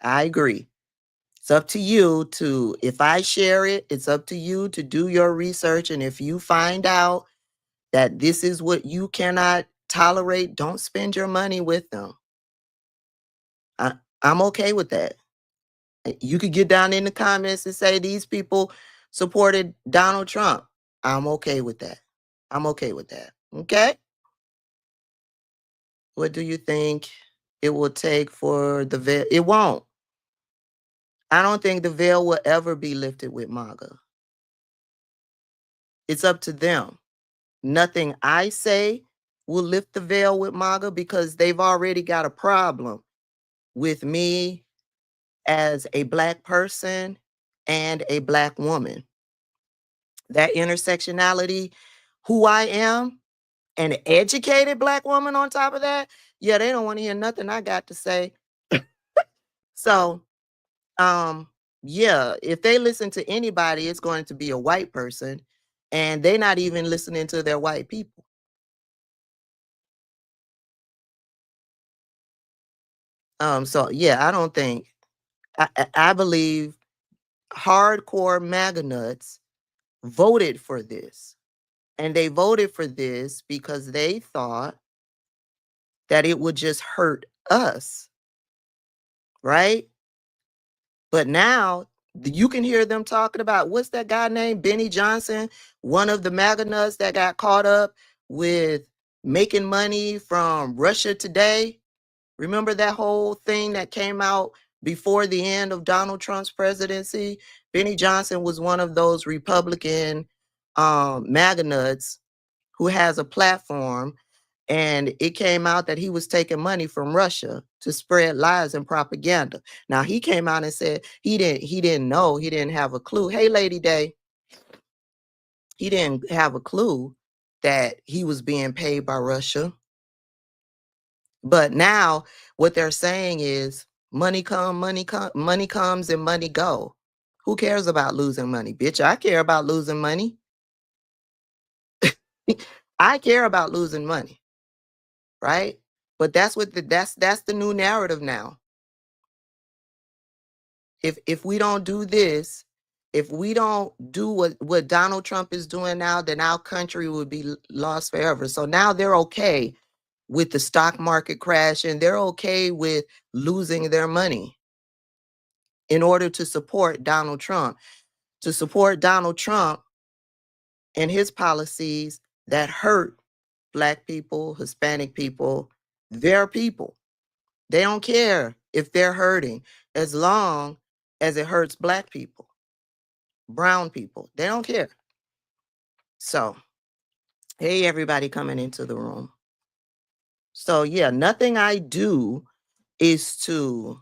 I agree. It's up to you to, if I share it, it's up to you to do your research. And if you find out that this is what you cannot tolerate, don't spend your money with them. I'm okay with that. You could get down in the comments and say these people supported Donald Trump. I'm okay with that. Okay? What do you think it will take for the veil? It won't. I don't think the veil will ever be lifted with MAGA. It's up to them. Nothing I say will lift the veil with MAGA because they've already got a problem with me as a Black person and a Black woman. That intersectionality, who I am, an educated Black woman on top of that, yeah, they don't want to hear nothing I got to say. So, yeah, if they listen to anybody, it's going to be a white person, and they're not even listening to their white people. So yeah, I don't think, I believe hardcore MAGA nuts voted for this. And they voted for this because they thought that it would just hurt us, right? But now you can hear them talking about, what's that guy named Benny Johnson, one of the MAGA nuts that got caught up with making money from Russia Today. Remember that whole thing that came out before the end of Donald Trump's presidency? Benny Johnson was one of those Republican MAGA nuts who has a platform, and it came out that he was taking money from Russia to spread lies and propaganda. Now he came out and said he didn't know, he didn't have a clue. Hey, Lady Day, he didn't have a clue that he was being paid by Russia. But now what they're saying is money comes and money go. Who cares about losing money? Bitch, I care about losing money. I care about losing money, right? But that's what that's the new narrative now. If we don't do this, if we don't do what Donald Trump is doing now, then our country would be lost forever. So now they're okay with the stock market crash, and they're okay with losing their money in order to support Donald Trump. To support Donald Trump and his policies that hurt Black people, Hispanic people, their people. They don't care if they're hurting as long as it hurts Black people, brown people. They don't care. So, hey, everybody coming into the room. So, yeah, nothing I do is to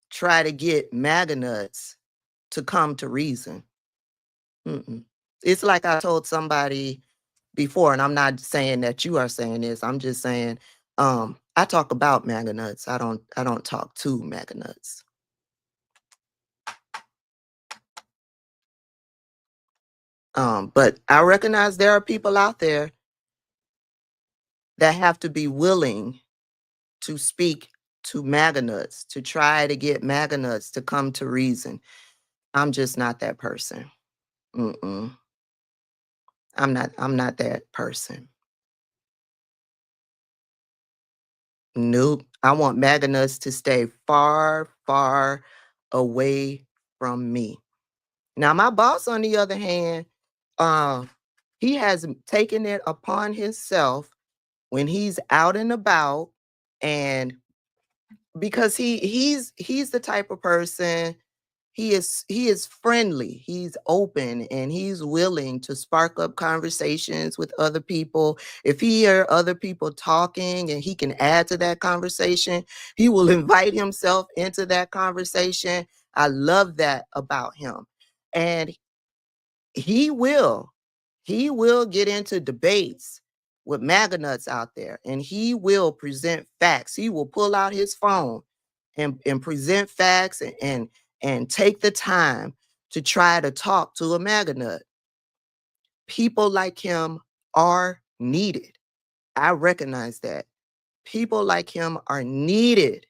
try to get MAGA nuts to come to reason. It's like I told somebody before, and I'm not saying that you are saying this. I'm just saying I talk about MAGA nuts. I don't talk to MAGA nuts. But I recognize there are people out there that have to be willing to speak to MAGA nuts, to try to get MAGA nuts to come to reason. I'm just not that person. I'm not that person. Nope. I want MAGA nuts to stay far, far away from me. Now, my boss, on the other hand, he has taken it upon himself when he's out and about, and because he's the type of person, he is friendly, he's open, and he's willing to spark up conversations with other people. If he hears other people talking and he can add to that conversation, he will invite himself into that conversation. I love that about him. And he will get into debates with MAGA nuts out there, and he will present facts. He will pull out his phone and present facts and take the time to try to talk to a MAGA nut. People like him are needed. I recognize that. People like him are needed.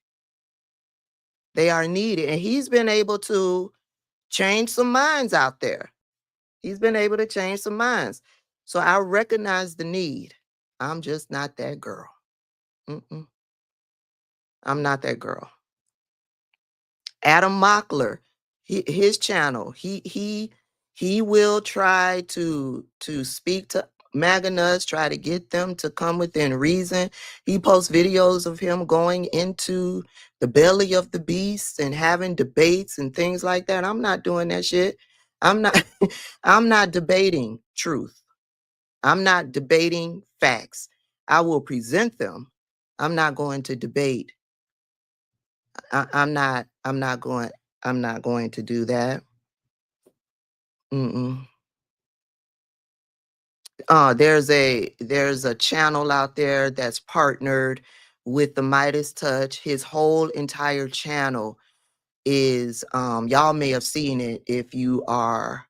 They are needed. And he's been able to change some minds out there. He's been able to change some minds. So I recognize the need. I'm just not that girl. I'm not that girl. Adam Mockler, his channel, he will try to speak to MAGA nuts, try to get them to come within reason. He posts videos of him going into the belly of the beast and having debates and things like that. I'm not doing that shit. I'm not debating truth. I'm not debating facts. I will present them. I'm not going to debate. I'm not going to do that. There's a channel out there that's partnered with the Midas Touch. His whole entire channel is y'all may have seen it if you are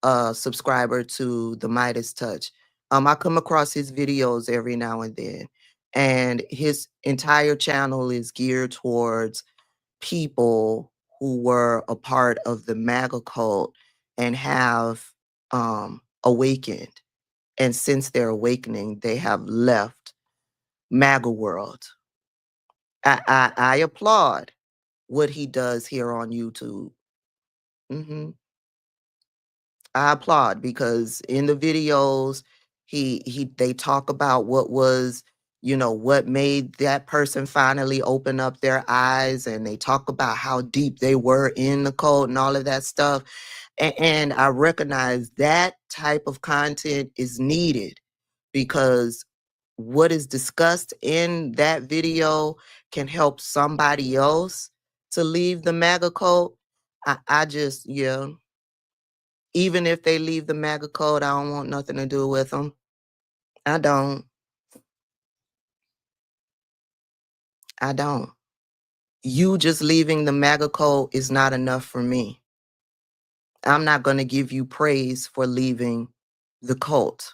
a subscriber to the Midas Touch. I come across his videos every now and then, and his entire channel is geared towards people who were a part of the MAGA cult and have awakened. And since their awakening, they have left MAGA world. I applaud what he does here on YouTube. I applaud because in the videos, they talk about what was, what made that person finally open up their eyes, and they talk about how deep they were in the cult and all of that stuff. And I recognize that type of content is needed because what is discussed in that video can help somebody else to leave the MAGA cult. I just, yeah. Even if they leave the MAGA code, I don't want nothing to do with them. I don't. You just leaving the MAGA code is not enough for me. I'm not going to give you praise for leaving the cult.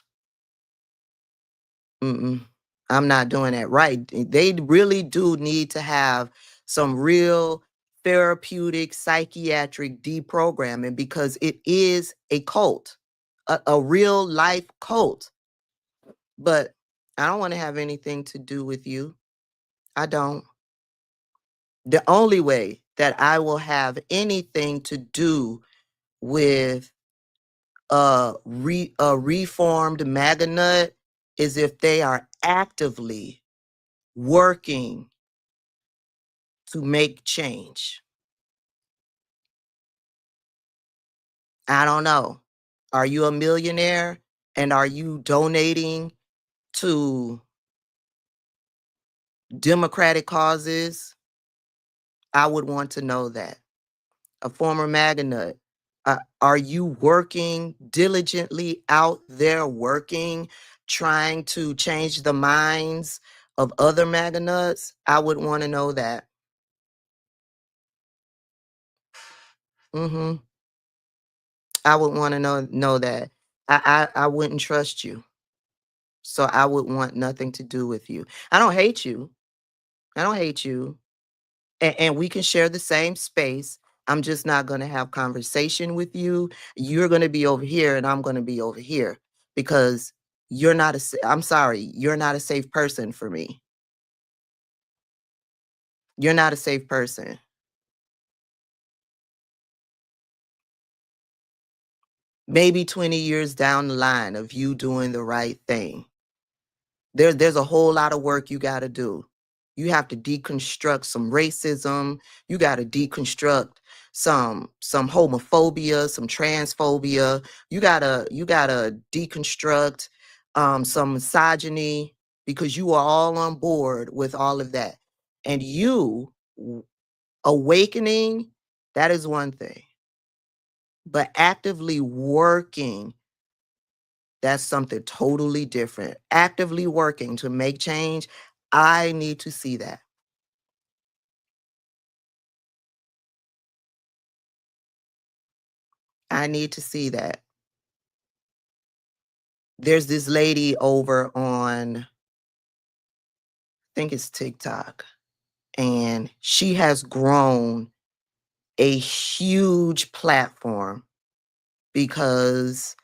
I'm not doing that. Right. They really do need to have some real therapeutic psychiatric deprogramming because it is a cult, a real life cult. But I don't want to have anything to do with you. I don't. The only way that I will have anything to do with a reformed MAGA nut is if they are actively working to make change. I don't know. Are you a millionaire and are you donating to democratic causes? I would want to know that. A former MAGA nut. Are you working diligently out there working, trying to change the minds of other MAGA nuts? I would want to know that. I would want to know that. I wouldn't trust you. So I would want nothing to do with you. I don't hate you. And we can share the same space. I'm just not going to have conversation with you. You're going to be over here and I'm going to be over here because I'm sorry, you're not a safe person for me. You're not a safe person. Maybe 20 years down the line of you doing the right thing. There's a whole lot of work you got to do. You have to deconstruct some racism. You got to deconstruct some homophobia, some transphobia. You gotta deconstruct some misogyny because you are all on board with all of that. And you awakening, that is one thing. But actively working, that's something totally different. Actively working to make change, I need to see that. I need to see that. There's this lady over on, I think it's TikTok, and she has grown a huge platform because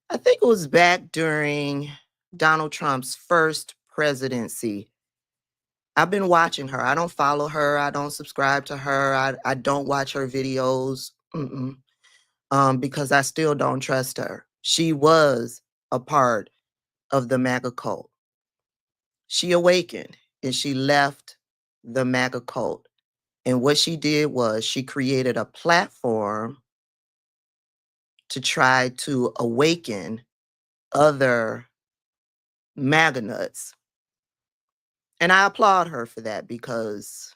I think it was back during Donald Trump's first presidency. I've been watching her. I don't follow her. I don't subscribe to her. I don't watch her videos because I still don't trust her. She was a part of the MAGA cult. She awakened and she left the MAGA cult. And what she did was she created a platform to try to awaken other MAGA nuts. And I applaud her for that because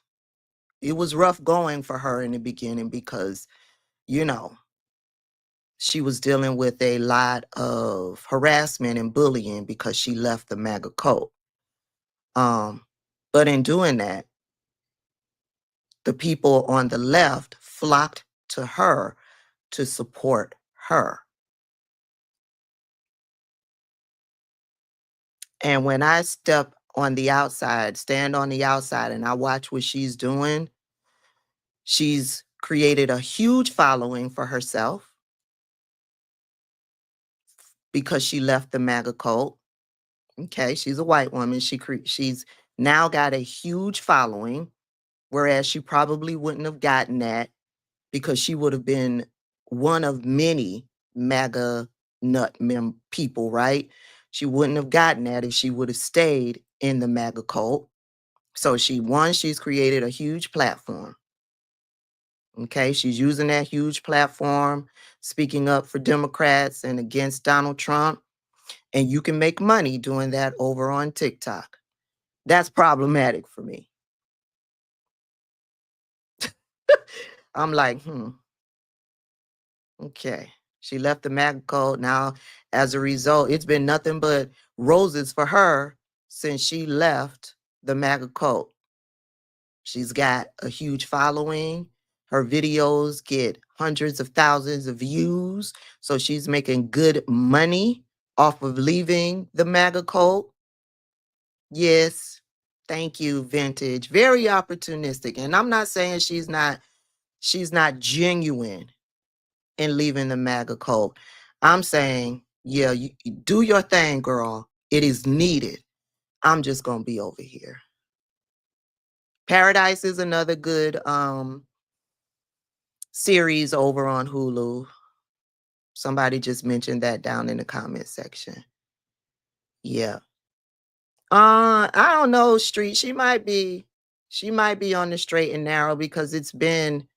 it was rough going for her in the beginning because, she was dealing with a lot of harassment and bullying because she left the MAGA cult. But in doing that, the people on the left flocked to her to support her. And when I stand on the outside, and I watch what she's doing, she's created a huge following for herself. because she left the MAGA cult. Okay, she's a white woman. She's now got a huge following, whereas she probably wouldn't have gotten that because she would have been one of many MAGA nut people, right? She wouldn't have gotten that if she would have stayed in the MAGA cult. So she's created a huge platform. Okay, she's using that huge platform, speaking up for Democrats and against Donald Trump. And you can make money doing that over on TikTok. That's problematic for me. I'm like, okay. She left the MAGA cult. Now, as a result, it's been nothing but roses for her since she left the MAGA cult. She's got a huge following. Her videos get hundreds of thousands of views. So she's making good money off of leaving the MAGA cult. Yes. Thank you, Vintage. Very opportunistic. And I'm not saying she's not genuine in leaving the MAGA cult. I'm saying, yeah, you do your thing, girl. It is needed. I'm just going to be over here. Paradise is another good series over on Hulu. Somebody just mentioned that down in the comment section. Yeah. I don't know, Street. She might be on the straight and narrow because it's been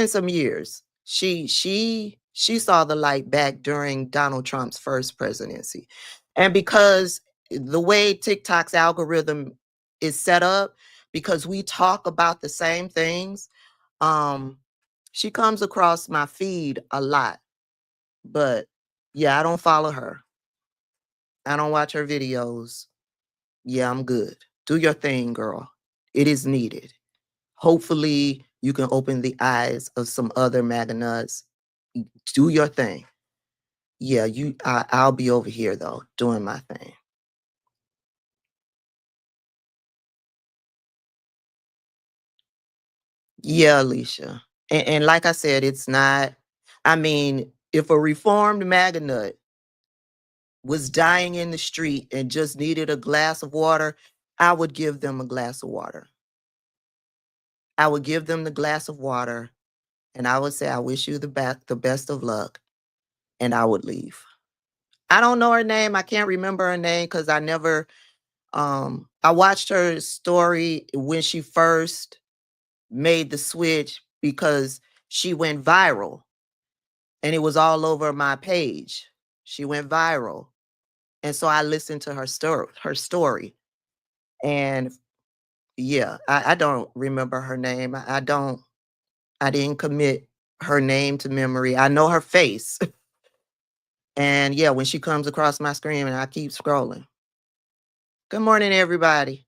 some years. She saw the light back during Donald Trump's first presidency. And because the way TikTok's algorithm is set up, because we talk about the same things, she comes across my feed a lot. But yeah, I don't follow her. I don't watch her videos. Yeah, I'm good. Do your thing, girl. It is needed. Hopefully, you can open the eyes of some other MAGA nuts. Do your thing. Yeah, I'll be over here, though, doing my thing. Yeah, Alicia. And like I said, it's not, I mean, if a reformed MAGA nut was dying in the street and just needed a glass of water, I would give them a glass of water. I would give them the glass of water and I would say, I wish you the best of luck. And I would leave. I don't know her name. I can't remember her name because I never, I watched her story when she first made the switch because she went viral and it was all over my page. She went viral. And so I listened to her story. And yeah, I don't remember her name. I didn't commit her name to memory. I know her face. And yeah, when she comes across my screen and I keep scrolling. Good morning, everybody.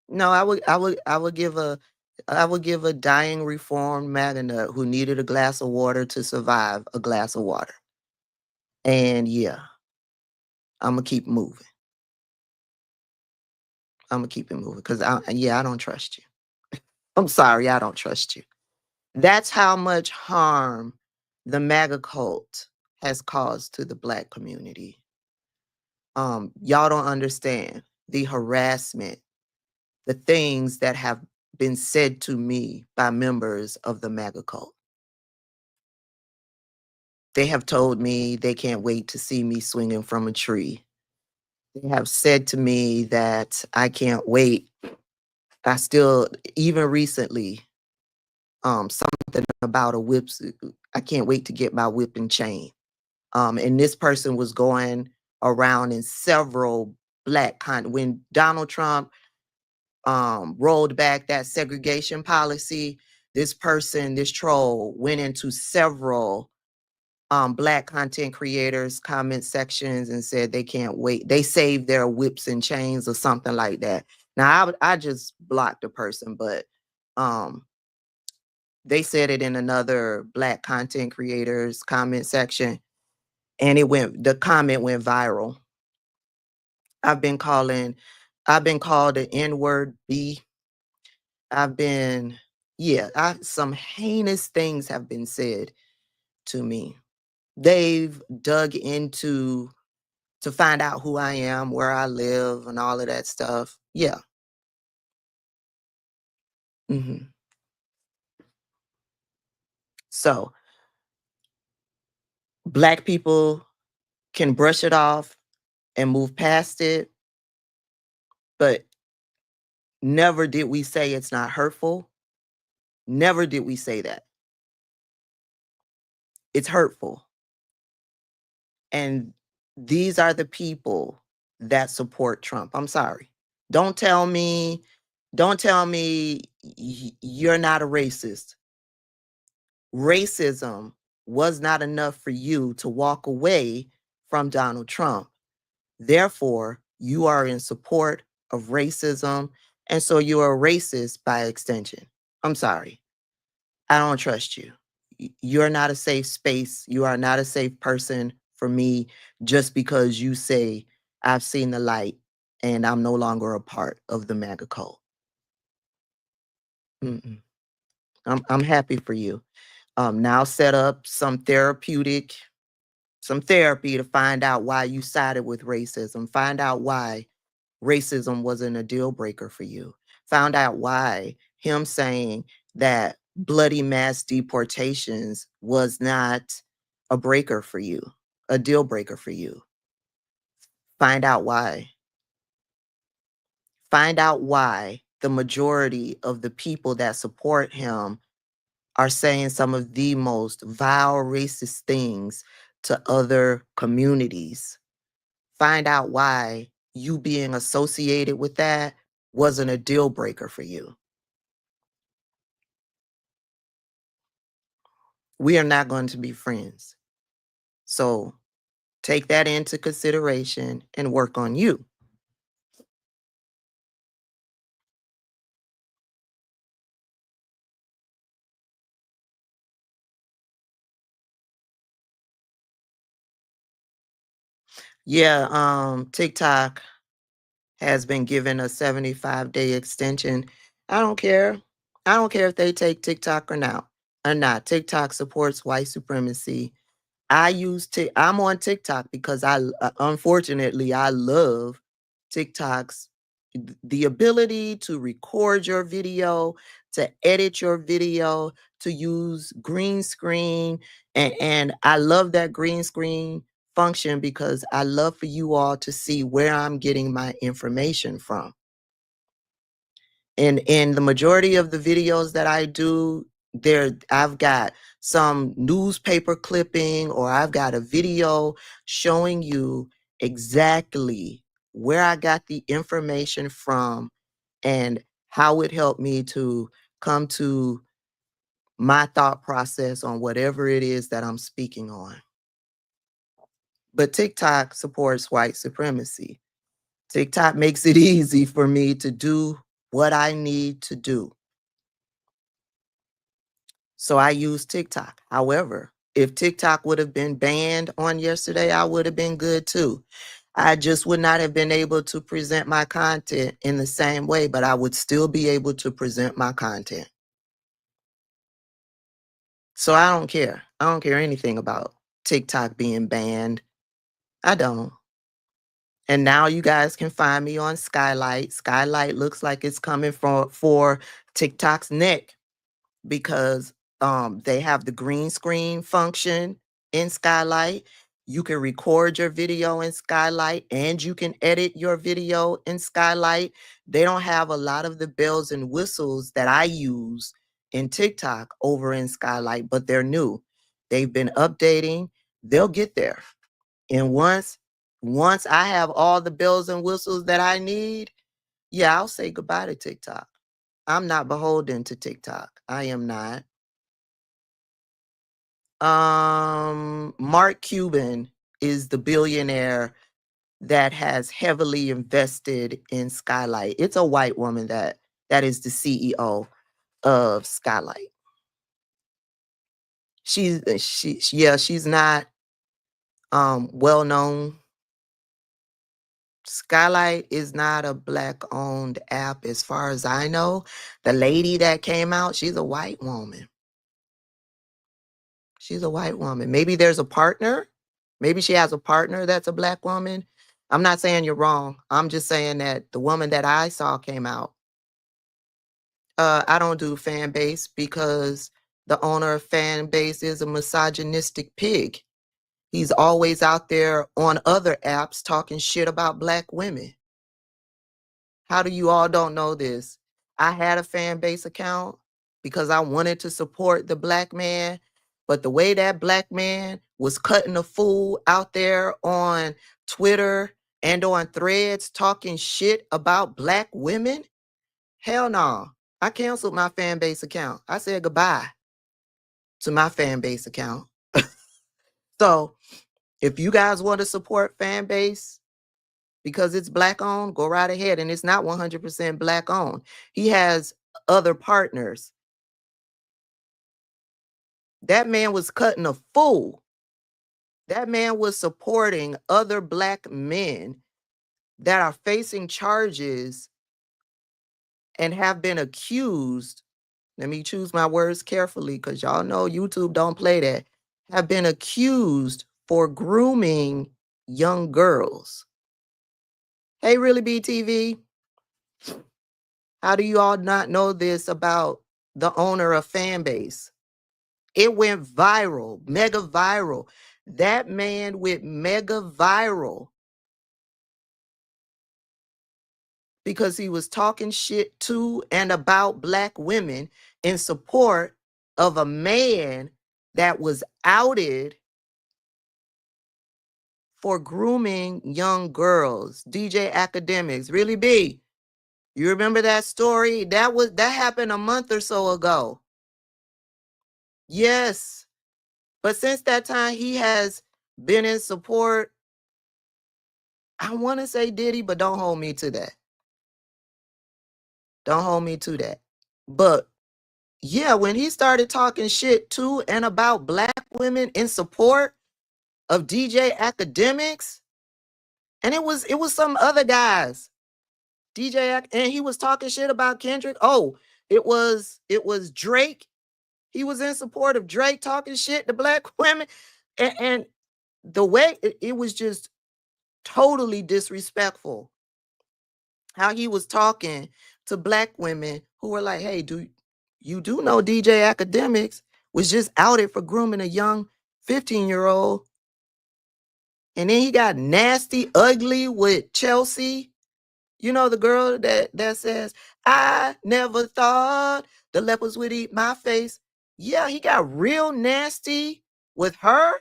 No, I would give a dying reformed MAGA nut who needed a glass of water to survive a glass of water. And yeah, I'm gonna keep moving. I'm gonna keep it moving because I don't trust you. I'm sorry, I don't trust you. That's how much harm the MAGA cult has caused to the Black community. Y'all don't understand the harassment, the things that have been said to me by members of the MAGA cult. They have told me they can't wait to see me swinging from a tree. They have said to me that I can't wait. Even recently, something about a whip. I can't wait to get my whip and chain. And this person was going around in several when Donald Trump rolled back that segregation policy, this troll went into several Black content creators comment sections and said they can't wait. They saved their whips and chains or something like that. Now I just blocked the person, but they said it in another Black content creators comment section and the comment went viral. I've been called an N-word B. Some heinous things have been said to me. They've dug into to find out who I am, where I live, and all of that stuff. Yeah. So Black people can brush it off and move past it, but never did we say it's not hurtful. Never did we say that. It's hurtful. And these are the people that support Trump. I'm sorry. Don't tell me you're not a racist. Racism was not enough for you to walk away from Donald Trump. Therefore, you are in support of racism, and so you are a racist by extension. I'm sorry. I don't trust you. You're not a safe space. You are not a safe person for me just because you say, I've seen the light and I'm no longer a part of the MAGA cult. I'm happy for you. Now set up some therapy to find out why you sided with racism. Find out why racism wasn't a deal breaker for you. Found out why him saying that bloody mass deportations was not a breaker for you, a deal breaker for you. Find out why. Find out why the majority of the people that support him are saying some of the most vile racist things to other communities. Find out why you being associated with that wasn't a deal breaker for you. We are not going to be friends. So take that into consideration and work on you. Yeah, TikTok has been given a 75-day extension. I don't care. I don't care if they take TikTok or not. TikTok supports white supremacy. I'm on TikTok because unfortunately, I love TikTok's the ability to record your video, to edit your video, to use green screen. And I love that green screen function because I love for you all to see where I'm getting my information from. And in the majority of the videos that I do, I've got some newspaper clipping or I've got a video showing you exactly where I got the information from and how it helped me to come to my thought process on whatever it is that I'm speaking on. But TikTok supports white supremacy. TikTok makes it easy for me to do what I need to do. So I use TikTok. However, if TikTok would have been banned on yesterday, I would have been good too. I just would not have been able to present my content in the same way, but I would still be able to present my content. So I don't care. I don't care anything about TikTok being banned. I don't. And now you guys can find me on Skylight. Skylight looks like it's coming for TikTok's neck because they have the green screen function in Skylight. You can record your video in Skylight and you can edit your video in Skylight. They don't have a lot of the bells and whistles that I use in TikTok over in Skylight, but they're new. They've been updating. They'll get there. And once I have all the bells and whistles that I need, yeah, I'll say goodbye to TikTok. I'm not beholden to TikTok. I am not. Mark Cuban is the billionaire that has heavily invested in Skylight. It's a white woman that is the CEO of Skylight. She's not well known. Skylight is not a Black owned app as far as I know. The lady that came out, she's a white woman. She's a white woman. Maybe there's a partner. Maybe she has a partner that's a black woman. I'm not saying you're wrong. I'm just saying that the woman that I saw came out. I don't do fan base because the owner of fan base is a misogynistic pig. He's always out there on other apps talking shit about black women. How do you all don't know this? I had a fan base account because I wanted to support the black man, but the way that black man was cutting a fool out there on Twitter and on Threads talking shit about black women, hell no. I canceled my fan base account. I said goodbye to my fan base account. So if you guys want to support fan base because it's black owned, go right ahead. And it's not 100% black owned. He has other partners. That man was cutting a fool. That man was supporting other black men that are facing charges and have been accused. Let me choose my words carefully because y'all know YouTube don't play that. Have been accused for grooming young girls. Hey, Really BTV, how do you all not know this about the owner of Fanbase? It went viral, mega viral. That man went mega viral because he was talking shit to and about black women in support of a man that was outed for grooming young girls. DJ Academics, Really B, you remember that story? That happened a month or so ago. Yes. But since that time, he has been in support. I want to say Diddy, but don't hold me to that. Don't hold me to that. But yeah, when he started talking shit to and about black women in support of DJ Academics, and it was some other guys. And he was talking shit about Kendrick. Oh, it was Drake. He was in support of Drake talking shit to black women. And the way it was just totally disrespectful how he was talking to black women who were like, hey, you do know DJ Academics was just outed for grooming a young 15-year-old. And then he got nasty, ugly with Chelsea. You know, the girl that says, I never thought the lepers would eat my face. Yeah, he got real nasty with her.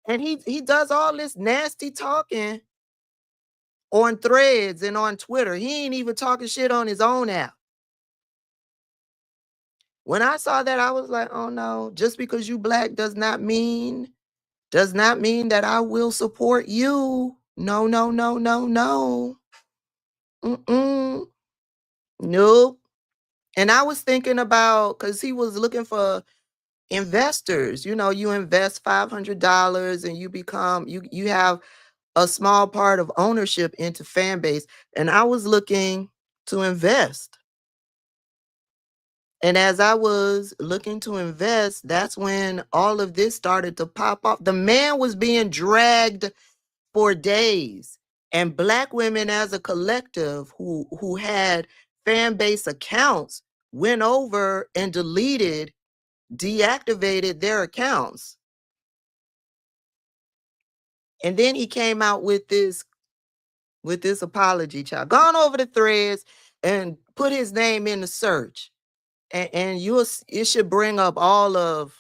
And he does all this nasty talking on Threads and on Twitter. He ain't even talking shit on his own app. When I saw that, I was like, oh no, just because you black does not mean that I will support you. No, no, no, no, no. Nope. And I was thinking about, because he was looking for investors. You know, you invest $500 and you have a small part of ownership into Fanbase. And I was looking to invest. And as I was looking to invest, that's when all of this started to pop off. The man was being dragged for days. And black women as a collective who had Fanbase accounts went over and deactivated their accounts. And then he came out with this apology, child. Gone over the Threads and put his name in the search. And it should bring up all of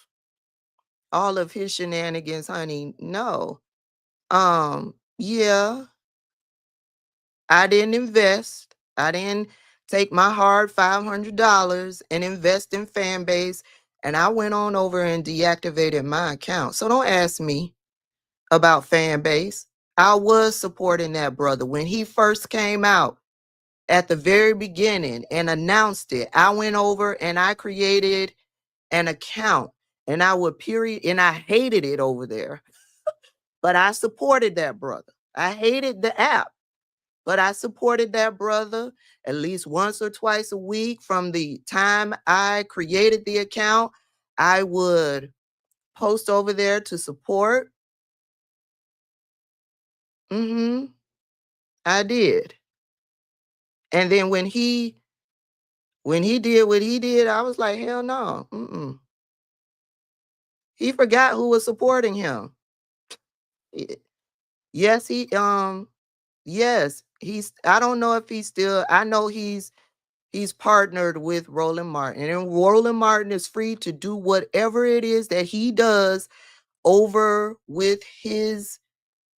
his shenanigans, honey. No. Yeah. I didn't invest. I didn't take my hard $500 and invest in Fanbase. And I went on over and deactivated my account. So don't ask me about Fanbase. I was supporting that brother when he first came out at the very beginning and announced it. I went over and I created an account and I hated it over there, but I supported that brother. I hated the app, but I supported that brother at least once or twice a week from the time I created the account. I would post over there to support. I did. And then when he did what he did, I was like, hell no. He forgot who was supporting him. Yes, yes, I don't know if he's still, I know he's partnered with Roland Martin, and Roland Martin is free to do whatever it is that he does over with his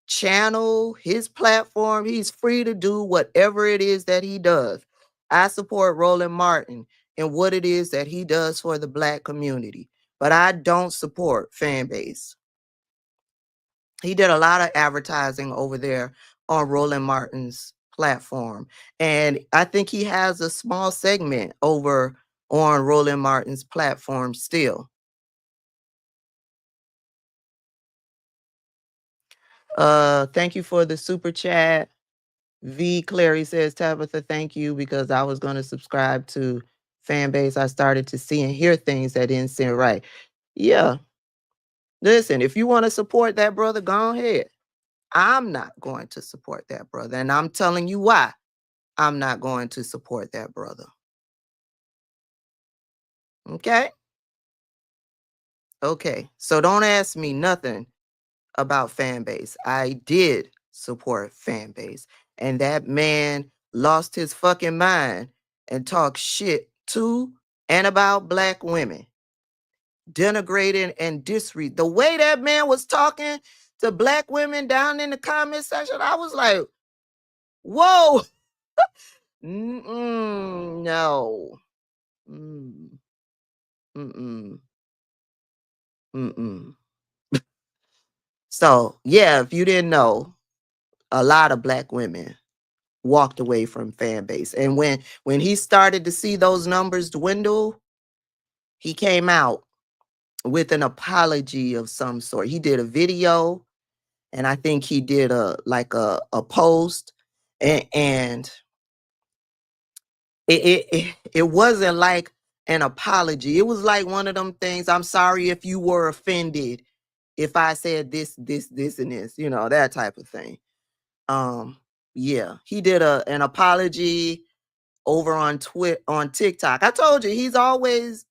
channel, his platform. He's free to do whatever it is that he does. I support Roland Martin and what it is that he does for the Black community, but I don't support Fanbase. He did a lot of advertising over there on Roland Martin's platform, and I think he has a small segment over on Roland Martin's platform still. Thank you for the super chat. V. Clary says, Tabitha, thank you, because I was going to subscribe to Fanbase. I started to see and hear things that didn't seem right. Yeah. Listen, if you want to support that brother, go ahead. I'm not going to support that brother. And I'm telling you why I'm not going to support that brother. Okay? Okay. So don't ask me nothing about Fanbase. I did support Fanbase. And that man lost his fucking mind and talked shit to and about Black women. Denigrating and disrespect. The way that man was talking to Black women down in the comment section, I was like, whoa. No. So, yeah, if you didn't know, a lot of Black women walked away from Fanbase. And when he started to see those numbers dwindle, he came out with an apology of some sort. He did a video, and I think he did a post, and it wasn't like an apology. It was like one of them things, I'm sorry if you were offended if I said this, and this, that type of thing. Yeah, he did an apology over on TikTok. I told you he's always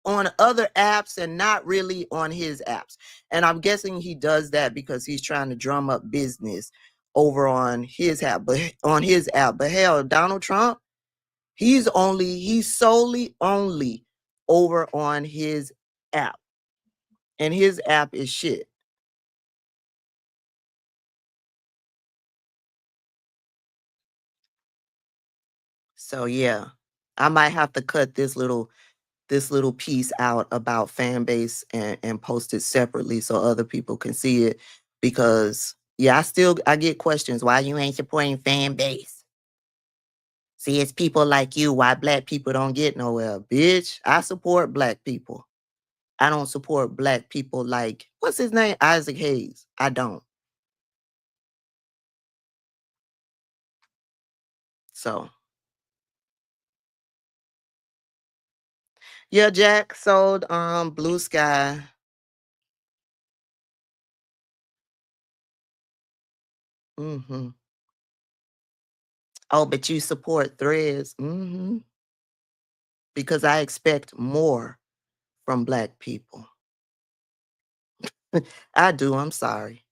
on other apps and not really on his apps. And I'm guessing he does that because he's trying to drum up business over on his app. But hell, Donald Trump, he's solely only over on his app. And his app is shit. So yeah, I might have to cut this little piece out about Fanbase and post it separately so other people can see it, because yeah, I get questions why you ain't supporting Fanbase. See, it's people like you why Black people don't get nowhere. Bitch, I support Black people. I don't support Black people like, what's his name? Isaac Hayes. I don't. So yeah, Jack sold Blue Sky. Oh, but you support Threads. Because I expect more from Black people. I do. I'm sorry.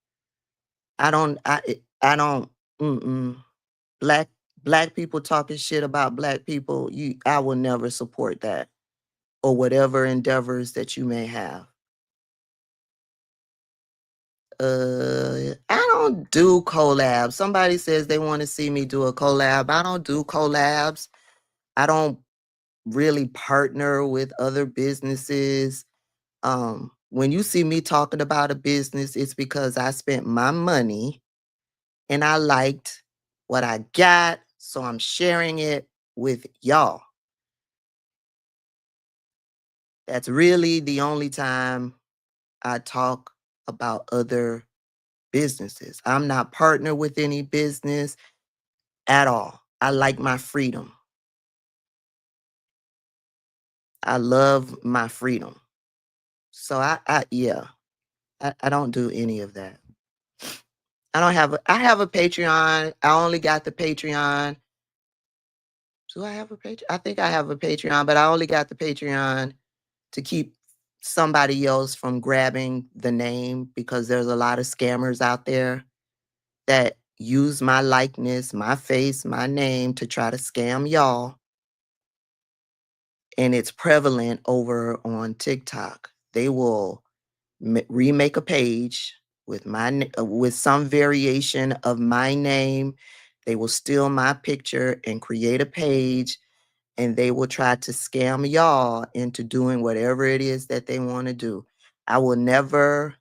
I don't. Black people talking shit about Black people. I will never support that, or whatever endeavors that you may have. I don't do collabs. Somebody says they want to see me do a collab. I don't do collabs. I don't really partner with other businesses. When you see me talking about a business, it's because I spent my money and I liked what I got, so I'm sharing it with y'all. That's really the only time I talk about other businesses. I'm not partnered with any business at all. I like my freedom. I love my freedom. So yeah, I don't do any of that. I have a Patreon. I only got the Patreon. Do I have a Patreon? I think I have a Patreon, but I only got the Patreon to keep somebody else from grabbing the name, because there's a lot of scammers out there that use my likeness, my face, my name to try to scam y'all. And it's prevalent over on TikTok. They will remake a page with with some variation of my name. They will steal my picture and create a page, and they will try to scam y'all into doing whatever it is that they want to do. I will never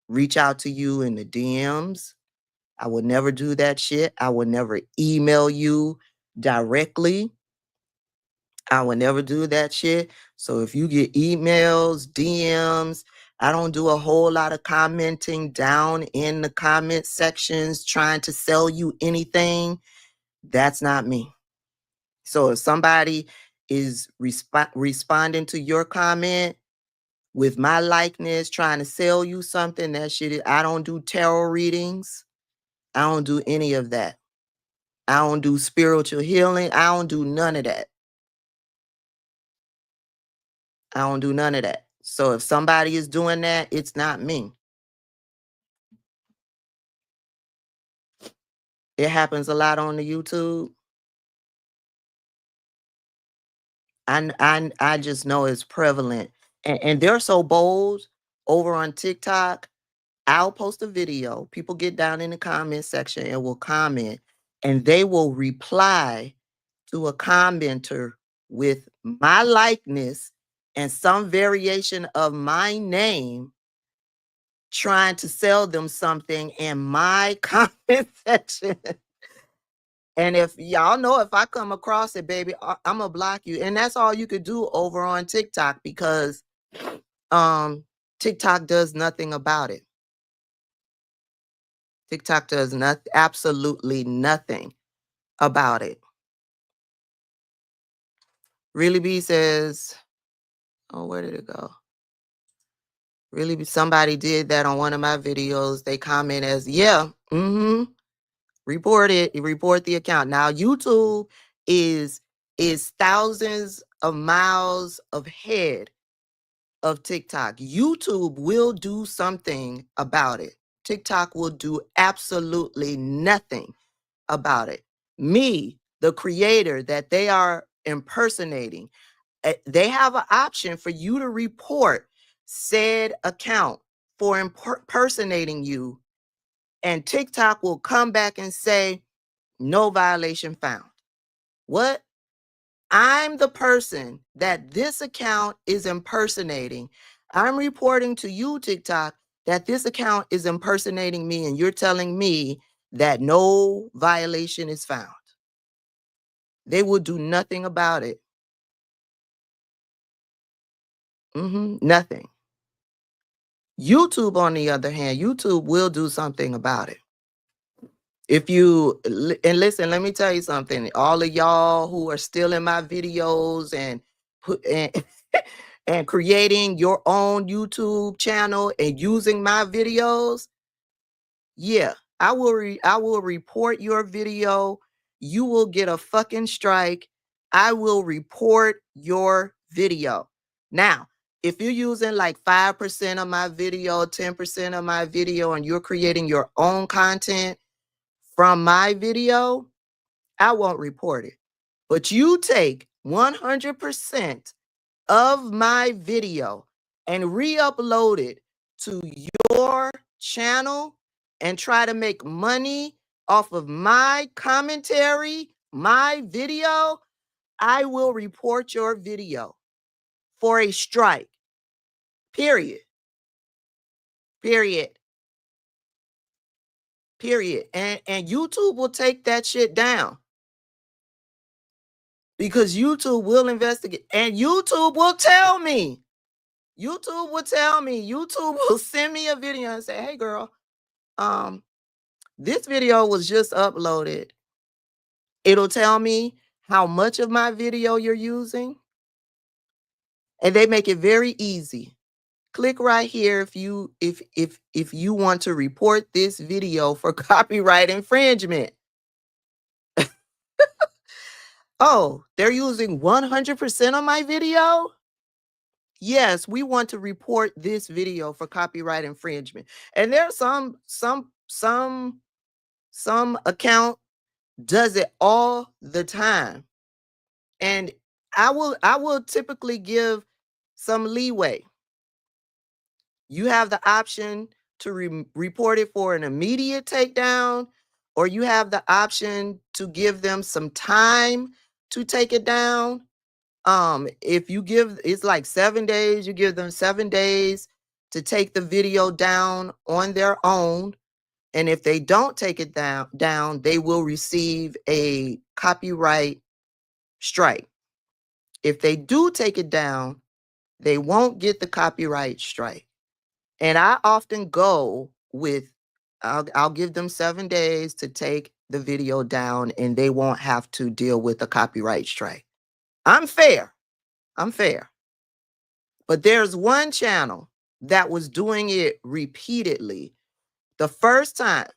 reach out to you in the DMs. I will never do that shit. I will never email you directly. I will never do that shit. So if you get emails, DMs, I don't do a whole lot of commenting down in the comment sections trying to sell you anything. That's not me. So if somebody is responding to your comment with my likeness, trying to sell you something, that shit, I don't do tarot readings. I don't do any of that. I don't do spiritual healing. I don't do none of that. I don't do none of that. So if somebody is doing that, it's not me. It happens a lot on the YouTube. I just know it's prevalent. And they're so bold over on TikTok. I'll post a video. People get down in the comment section and will comment, and they will reply to a commenter with my likeness and some variation of my name, trying to sell them something in my comment section. And if y'all know, if I come across it, baby, I'm gonna block you. And that's all you could do over on TikTok, because TikTok does nothing about it. TikTok does absolutely nothing about it. Really B says, oh, where did it go? Really B, somebody did that on one of my videos. They comment as, yeah, report it, report the account. Now YouTube is thousands of miles ahead of TikTok. YouTube will do something about it. TikTok will do absolutely nothing about it. Me, the creator that they are impersonating, they have an option for you to report said account for impersonating you, and TikTok will come back and say, no violation found. What? I'm the person that this account is impersonating. I'm reporting to you, TikTok, that this account is impersonating me, and you're telling me that no violation is found. They will do nothing about it. Nothing. YouTube, on the other hand, YouTube will do something about it. If you, and listen, let me tell you something. All of y'all who are still in my videos and and creating your own YouTube channel and using my videos, yeah, I will report your video. You will get a fucking strike. I will report your video. Now, if you're using like 5% of my video, 10% of my video, and you're creating your own content from my video, I won't report it. But you take 100% of my video and re-upload it to your channel and try to make money off of my commentary, my video, I will report your video for a strike. Period. Period. Period. And YouTube will take that shit down, because YouTube will investigate, and YouTube will tell me. YouTube will tell me. YouTube will send me a video and say, hey girl, this video was just uploaded. It'll tell me how much of my video you're using. And they make it very easy. Click right here if you want to report this video for copyright infringement. Oh, they're using 100% of my video? Yes, we want to report this video for copyright infringement. And there's some account does it all the time. And I will typically give some leeway. You have the option to report it for an immediate takedown, or you have the option to give them some time to take it down. If you give, it's like 7 days, you give them 7 days to take the video down on their own. And if they don't take it down, they will receive a copyright strike. If they do take it down, they won't get the copyright strike. And I often go with, I'll give them 7 days to take the video down, and they won't have to deal with a copyright strike. I'm fair. I'm fair. But there's one channel that was doing it repeatedly. The first time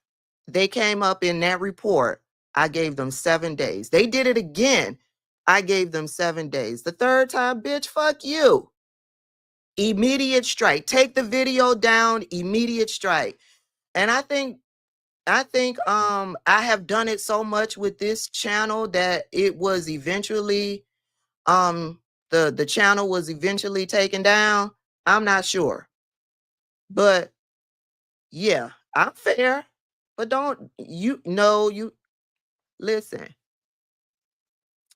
they came up in that report, I gave them 7 days. They did it again. I gave them 7 days. The third time, bitch, fuck you. Immediate strike. Take the video down, immediate strike. And I think I have done it so much with this channel that it was eventually the channel was eventually taken down. I'm not sure. But yeah, I'm fair. But don't you listen.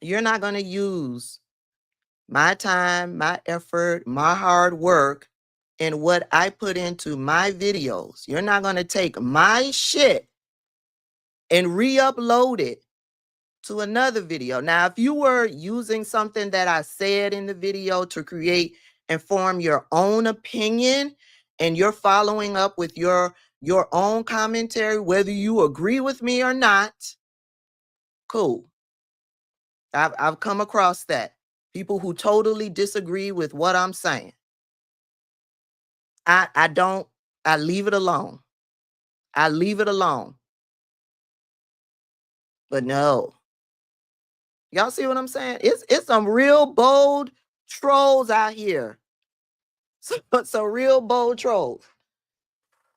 You're not going to use my time, my effort, my hard work, and what I put into my videos. You're not going to take my shit and re-upload it to another video. Now, if you were using something that I said in the video to create and form your own opinion, and you're following up with your own commentary, whether you agree with me or not, cool. I've come across that. People who totally disagree with what I'm saying. I leave it alone. I leave it alone. But no. Y'all see what I'm saying? It's some real bold trolls out here. So real bold trolls.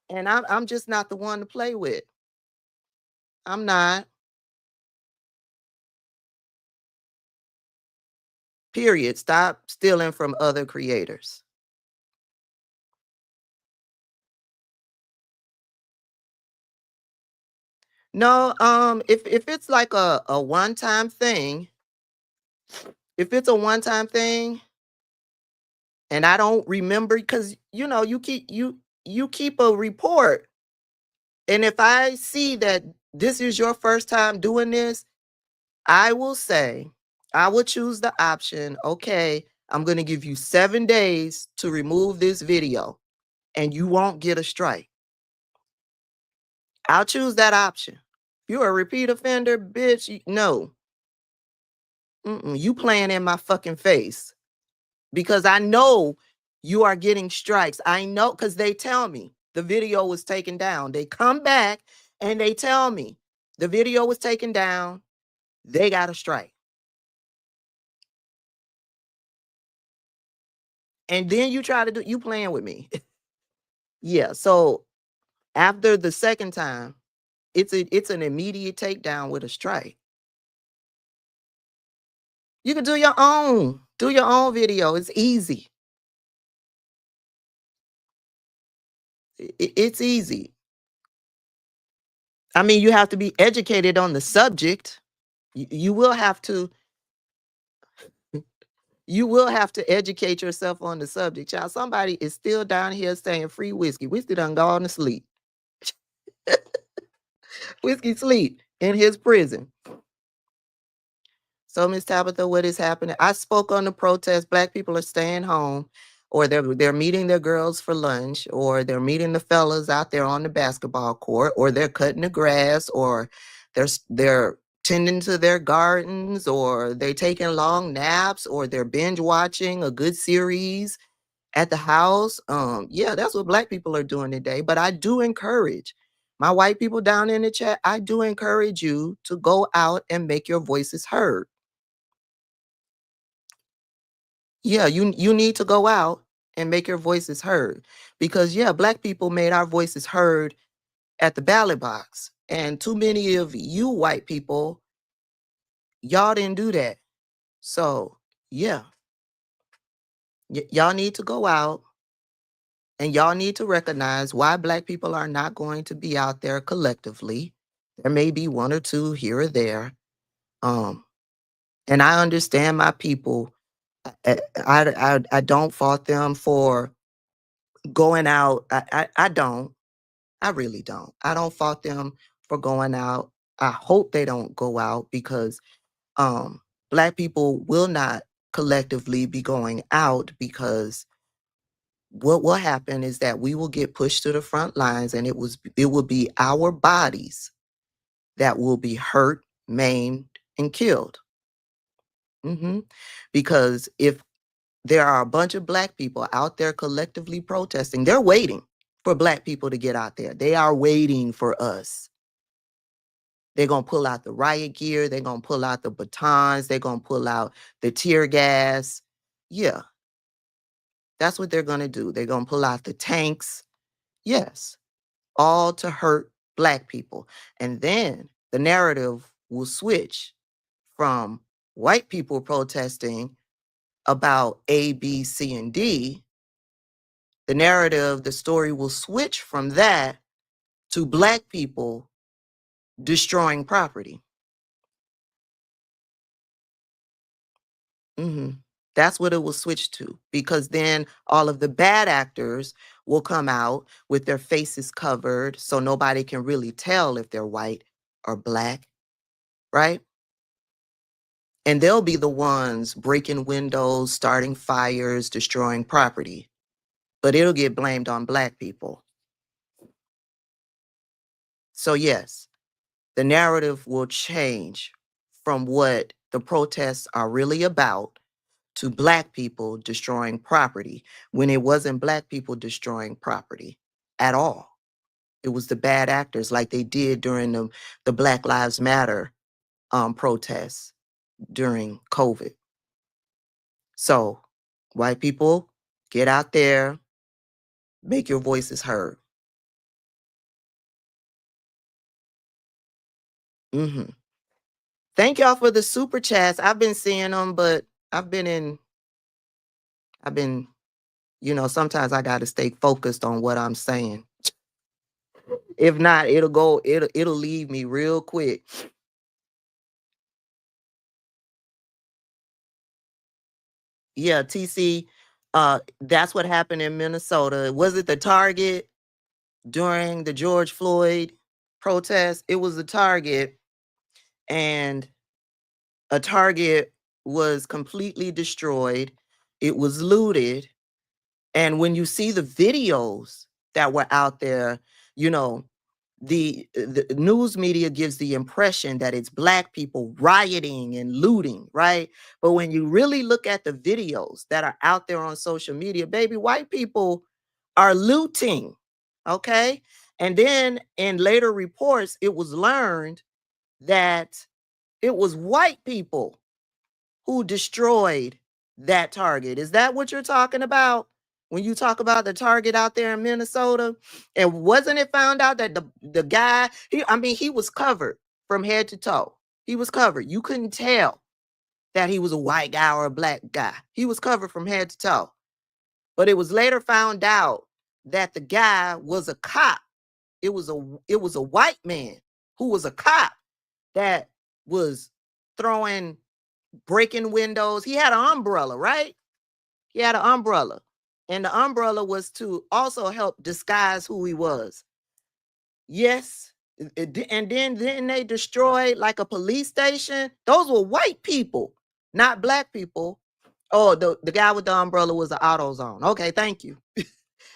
And I'm just not the one to play with. I'm not. Period. Stop stealing from other creators. No, if it's like a one-time thing, if it's a one-time thing, and I don't remember, because you keep a report. And if I see that this is your first time doing this, I will choose the option, okay, I'm going to give you 7 days to remove this video, and you won't get a strike. I'll choose that option. If you're a repeat offender, bitch, no. You playing in my fucking face. Because I know you are getting strikes. I know, because they tell me the video was taken down. They come back and they tell me the video was taken down. They got a strike. And then you try to you playing with me. Yeah. So after the second time, it's an immediate takedown with a strike. You can do your own video. It's easy. It's easy. I mean, you have to be educated on the subject. You will have to educate yourself on the subject. Child, somebody is still down here saying free whiskey. Whiskey done gone to sleep. Whiskey sleep in his prison. So, Miss Tabitha, what is happening? I spoke on the protest. Black people are staying home, or they're meeting their girls for lunch, or they're meeting the fellas out there on the basketball court, or they're cutting the grass, or they're tending to their gardens, or they're taking long naps, or they're binge watching a good series. At the house, yeah, that's what Black people are doing today. But I do encourage my white people down in the chat, I do encourage you to go out and make your voices heard. Yeah, you need to go out and make your voices heard. Because yeah, Black people made our voices heard at the ballot box. And too many of you white people, y'all didn't do that. So yeah, y'all need to go out and y'all need to recognize why Black people are not going to be out there collectively. There may be one or two here or there. And I understand my people. I don't fault them for going out. I don't. I really don't. I don't fault them for going out. I hope they don't go out because Black people will not collectively be going out, because what will happen is that we will get pushed to the front lines, and it will be our bodies that will be hurt, maimed, and killed. Because if there are a bunch of Black people out there collectively protesting, they're waiting for Black people to get out there. They are waiting for us. They're going to pull out the riot gear. They're going to pull out the batons. They're going to pull out the tear gas. Yeah, that's what they're going to do. They're going to pull out the tanks. Yes, all to hurt Black people. And then the narrative will switch from white people protesting about A, B, C, and D. The narrative, the story will switch from that to Black people destroying property. That's what it will switch to, because then all of the bad actors will come out with their faces covered so nobody can really tell if they're white or Black, right? And they'll be the ones breaking windows, starting fires, destroying property. But it'll get blamed on Black people. So yes, the narrative will change from what the protests are really about to Black people destroying property, when it wasn't Black people destroying property at all. It was the bad actors, like they did during the Black Lives Matter protests during COVID. So white people, get out there, make your voices heard. Thank y'all for the super chats. I've been seeing them, but I've been, sometimes I got to stay focused on what I'm saying. If not, it'll leave me real quick. Yeah, TC, that's what happened in Minnesota. Was it the Target during the George Floyd protest? It was the Target, and a Target was completely destroyed. It was looted. And when you see the videos that were out there, the news media gives the impression that it's Black people rioting and looting, right? But when you really look at the videos that are out there on social media, baby, white people are looting, okay? And then in later reports, it was learned that it was white people who destroyed that Target. Is that what you're talking about when you talk about the Target out there in Minnesota? And wasn't it found out that the guy, he was covered from head to toe. He was covered. You couldn't tell that he was a white guy or a Black guy. He was covered from head to toe. But it was later found out that the guy was a cop. It was a white man who was a cop that was breaking windows. He had an umbrella, right? He had an umbrella. And the umbrella was to also help disguise who he was. Yes. And then they destroyed like a police station. Those were white people, not Black people. Oh, the guy with the umbrella was the AutoZone. Okay, thank you.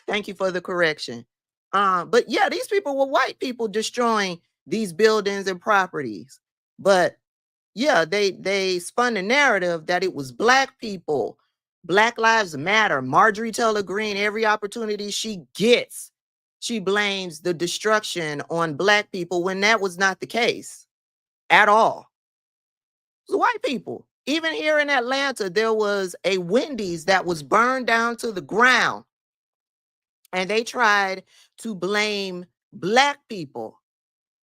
Thank you for the correction. But yeah, these people were white people destroying these buildings and properties. But yeah, they spun the narrative that it was Black people Black Lives Matter. Marjorie Taylor Greene, every opportunity she gets, she blames the destruction on Black people when that was not the case at all. It was white people. Even here in Atlanta, there was a Wendy's that was burned down to the ground. And they tried to blame Black people.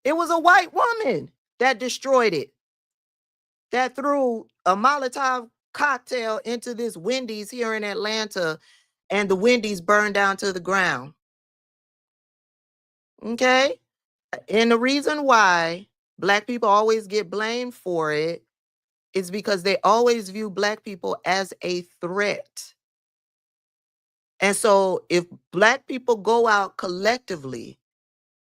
It was a white woman that destroyed it, that threw a Molotov cocktail into this Wendy's here in Atlanta, and the Wendy's burned down to the ground. Okay? And the reason why Black people always get blamed for it is because they always view Black people as a threat. And so if Black people go out collectively,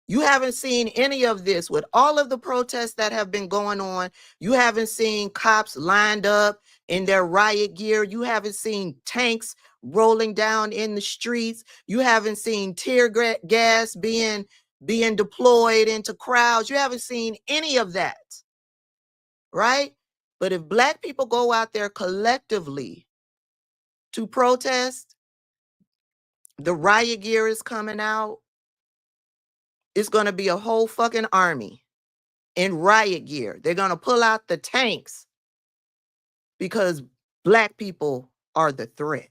you haven't seen any of this with all of the protests that have been going on. You haven't seen cops lined up in their riot gear. You haven't seen tanks rolling down in the streets. You haven't seen tear gas being deployed into crowds. You haven't seen any of that, right? But if Black people go out there collectively to protest, the riot gear is coming out. It's going to be a whole fucking army in riot gear. They're going to pull out the tanks because Black people are the threat.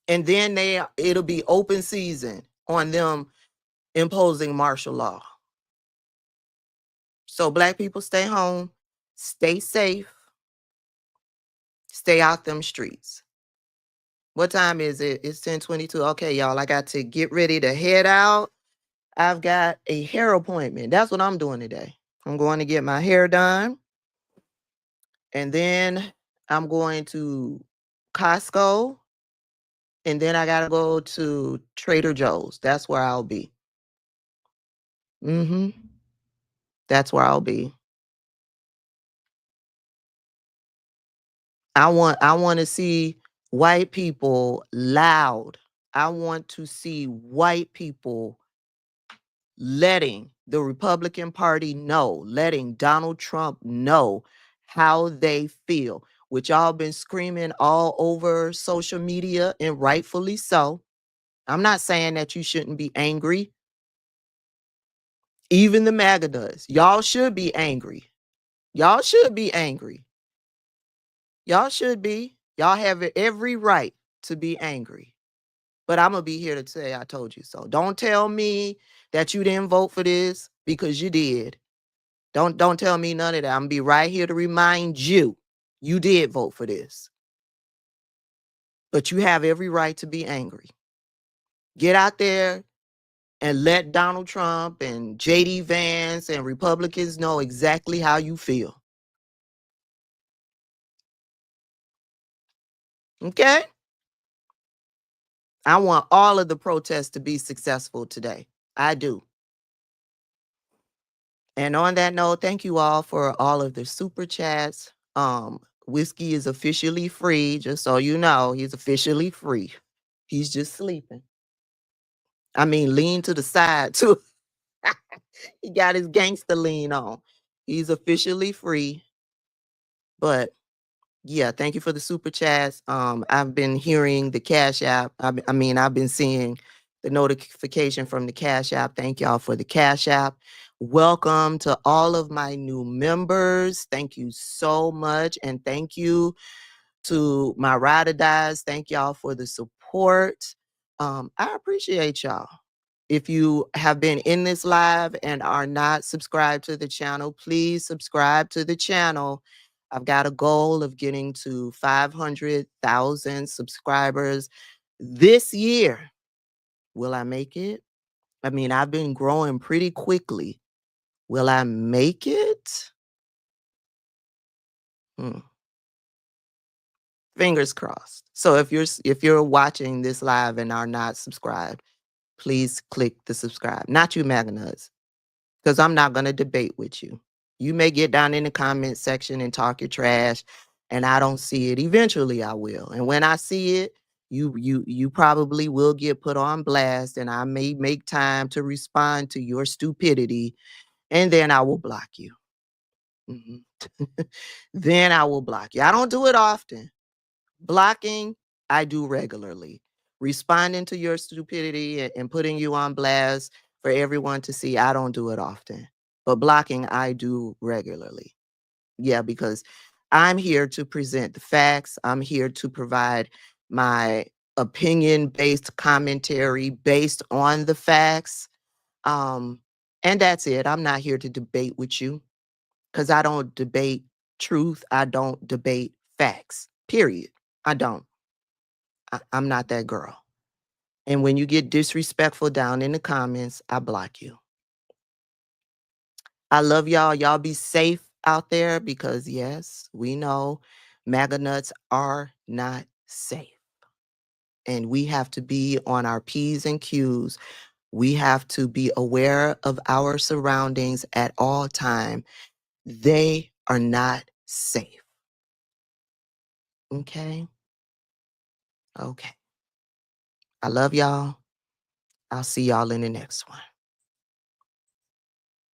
And then it'll be open season on them imposing martial law. So Black people, stay home, stay safe, stay out them streets. What time is it? It's 10:22. Okay, y'all, I got to get ready to head out. I've got a hair appointment. That's what I'm doing today. I'm going to get my hair done. And then I'm going to Costco. And then I got to go to Trader Joe's. That's where I'll be. That's where I'll be. I want to see white people loud. I want to see white people letting the Republican Party know, letting Donald Trump know how they feel, which y'all been screaming all over social media, and rightfully so. I'm not saying that you shouldn't be angry. Even the MAGA does. Y'all should be angry. Y'all should be angry. Y'all should be. Y'all have every right to be angry. But I'm going to be here to say I told you so. Don't tell me that you didn't vote for this, because you did. Don't tell me none of that. I'm going to be right here to remind you did vote for this. But you have every right to be angry. Get out there and let Donald Trump and J.D. Vance and Republicans know exactly how you feel. Okay? I want all of the protests to be successful today. I do. And on that note, thank you all for all of the super chats. Whiskey is officially free, just so you know. He's officially free. He's just sleeping. I mean, lean to the side too. He got his gangster lean on. He's officially free. But yeah, thank you for the super chats. I've been hearing the Cash App. I've been seeing the notification from the Cash App. Thank y'all for the Cash App. Welcome to all of my new members. Thank you so much. And thank you to my ride or dies. Thank y'all for the support. I appreciate y'all. If you have been in this live and are not subscribed to the channel, please subscribe to the channel. I've got a goal of getting to 500,000 subscribers this year. Will I make it? I mean, I've been growing pretty quickly. Will I make it? Fingers crossed. So if you're watching this live and are not subscribed, please click the subscribe. Not you MAGA nuts, because I'm not going to debate with you. You may get down in the comment section and talk your trash, and I don't see it. Eventually I will. And when I see it, you probably will get put on blast, and I may make time to respond to your stupidity, and then I will block you. then I will block you. I don't do it often. Blocking, I do regularly. Responding to your stupidity and putting you on blast for everyone to see, I don't do it often. But blocking, I do regularly. Yeah, because I'm here to present the facts. I'm here to provide my opinion-based commentary based on the facts. And that's it. I'm not here to debate with you because I don't debate truth. I don't debate facts, period. I don't. I'm not that girl. And when you get disrespectful down in the comments, I block you. I love y'all. Y'all be safe out there because, yes, we know MAGA nuts are not safe. And we have to be on our P's and Q's. We have to be aware of our surroundings at all time. They are not safe. Okay? Okay. I love y'all. I'll see y'all in the next one.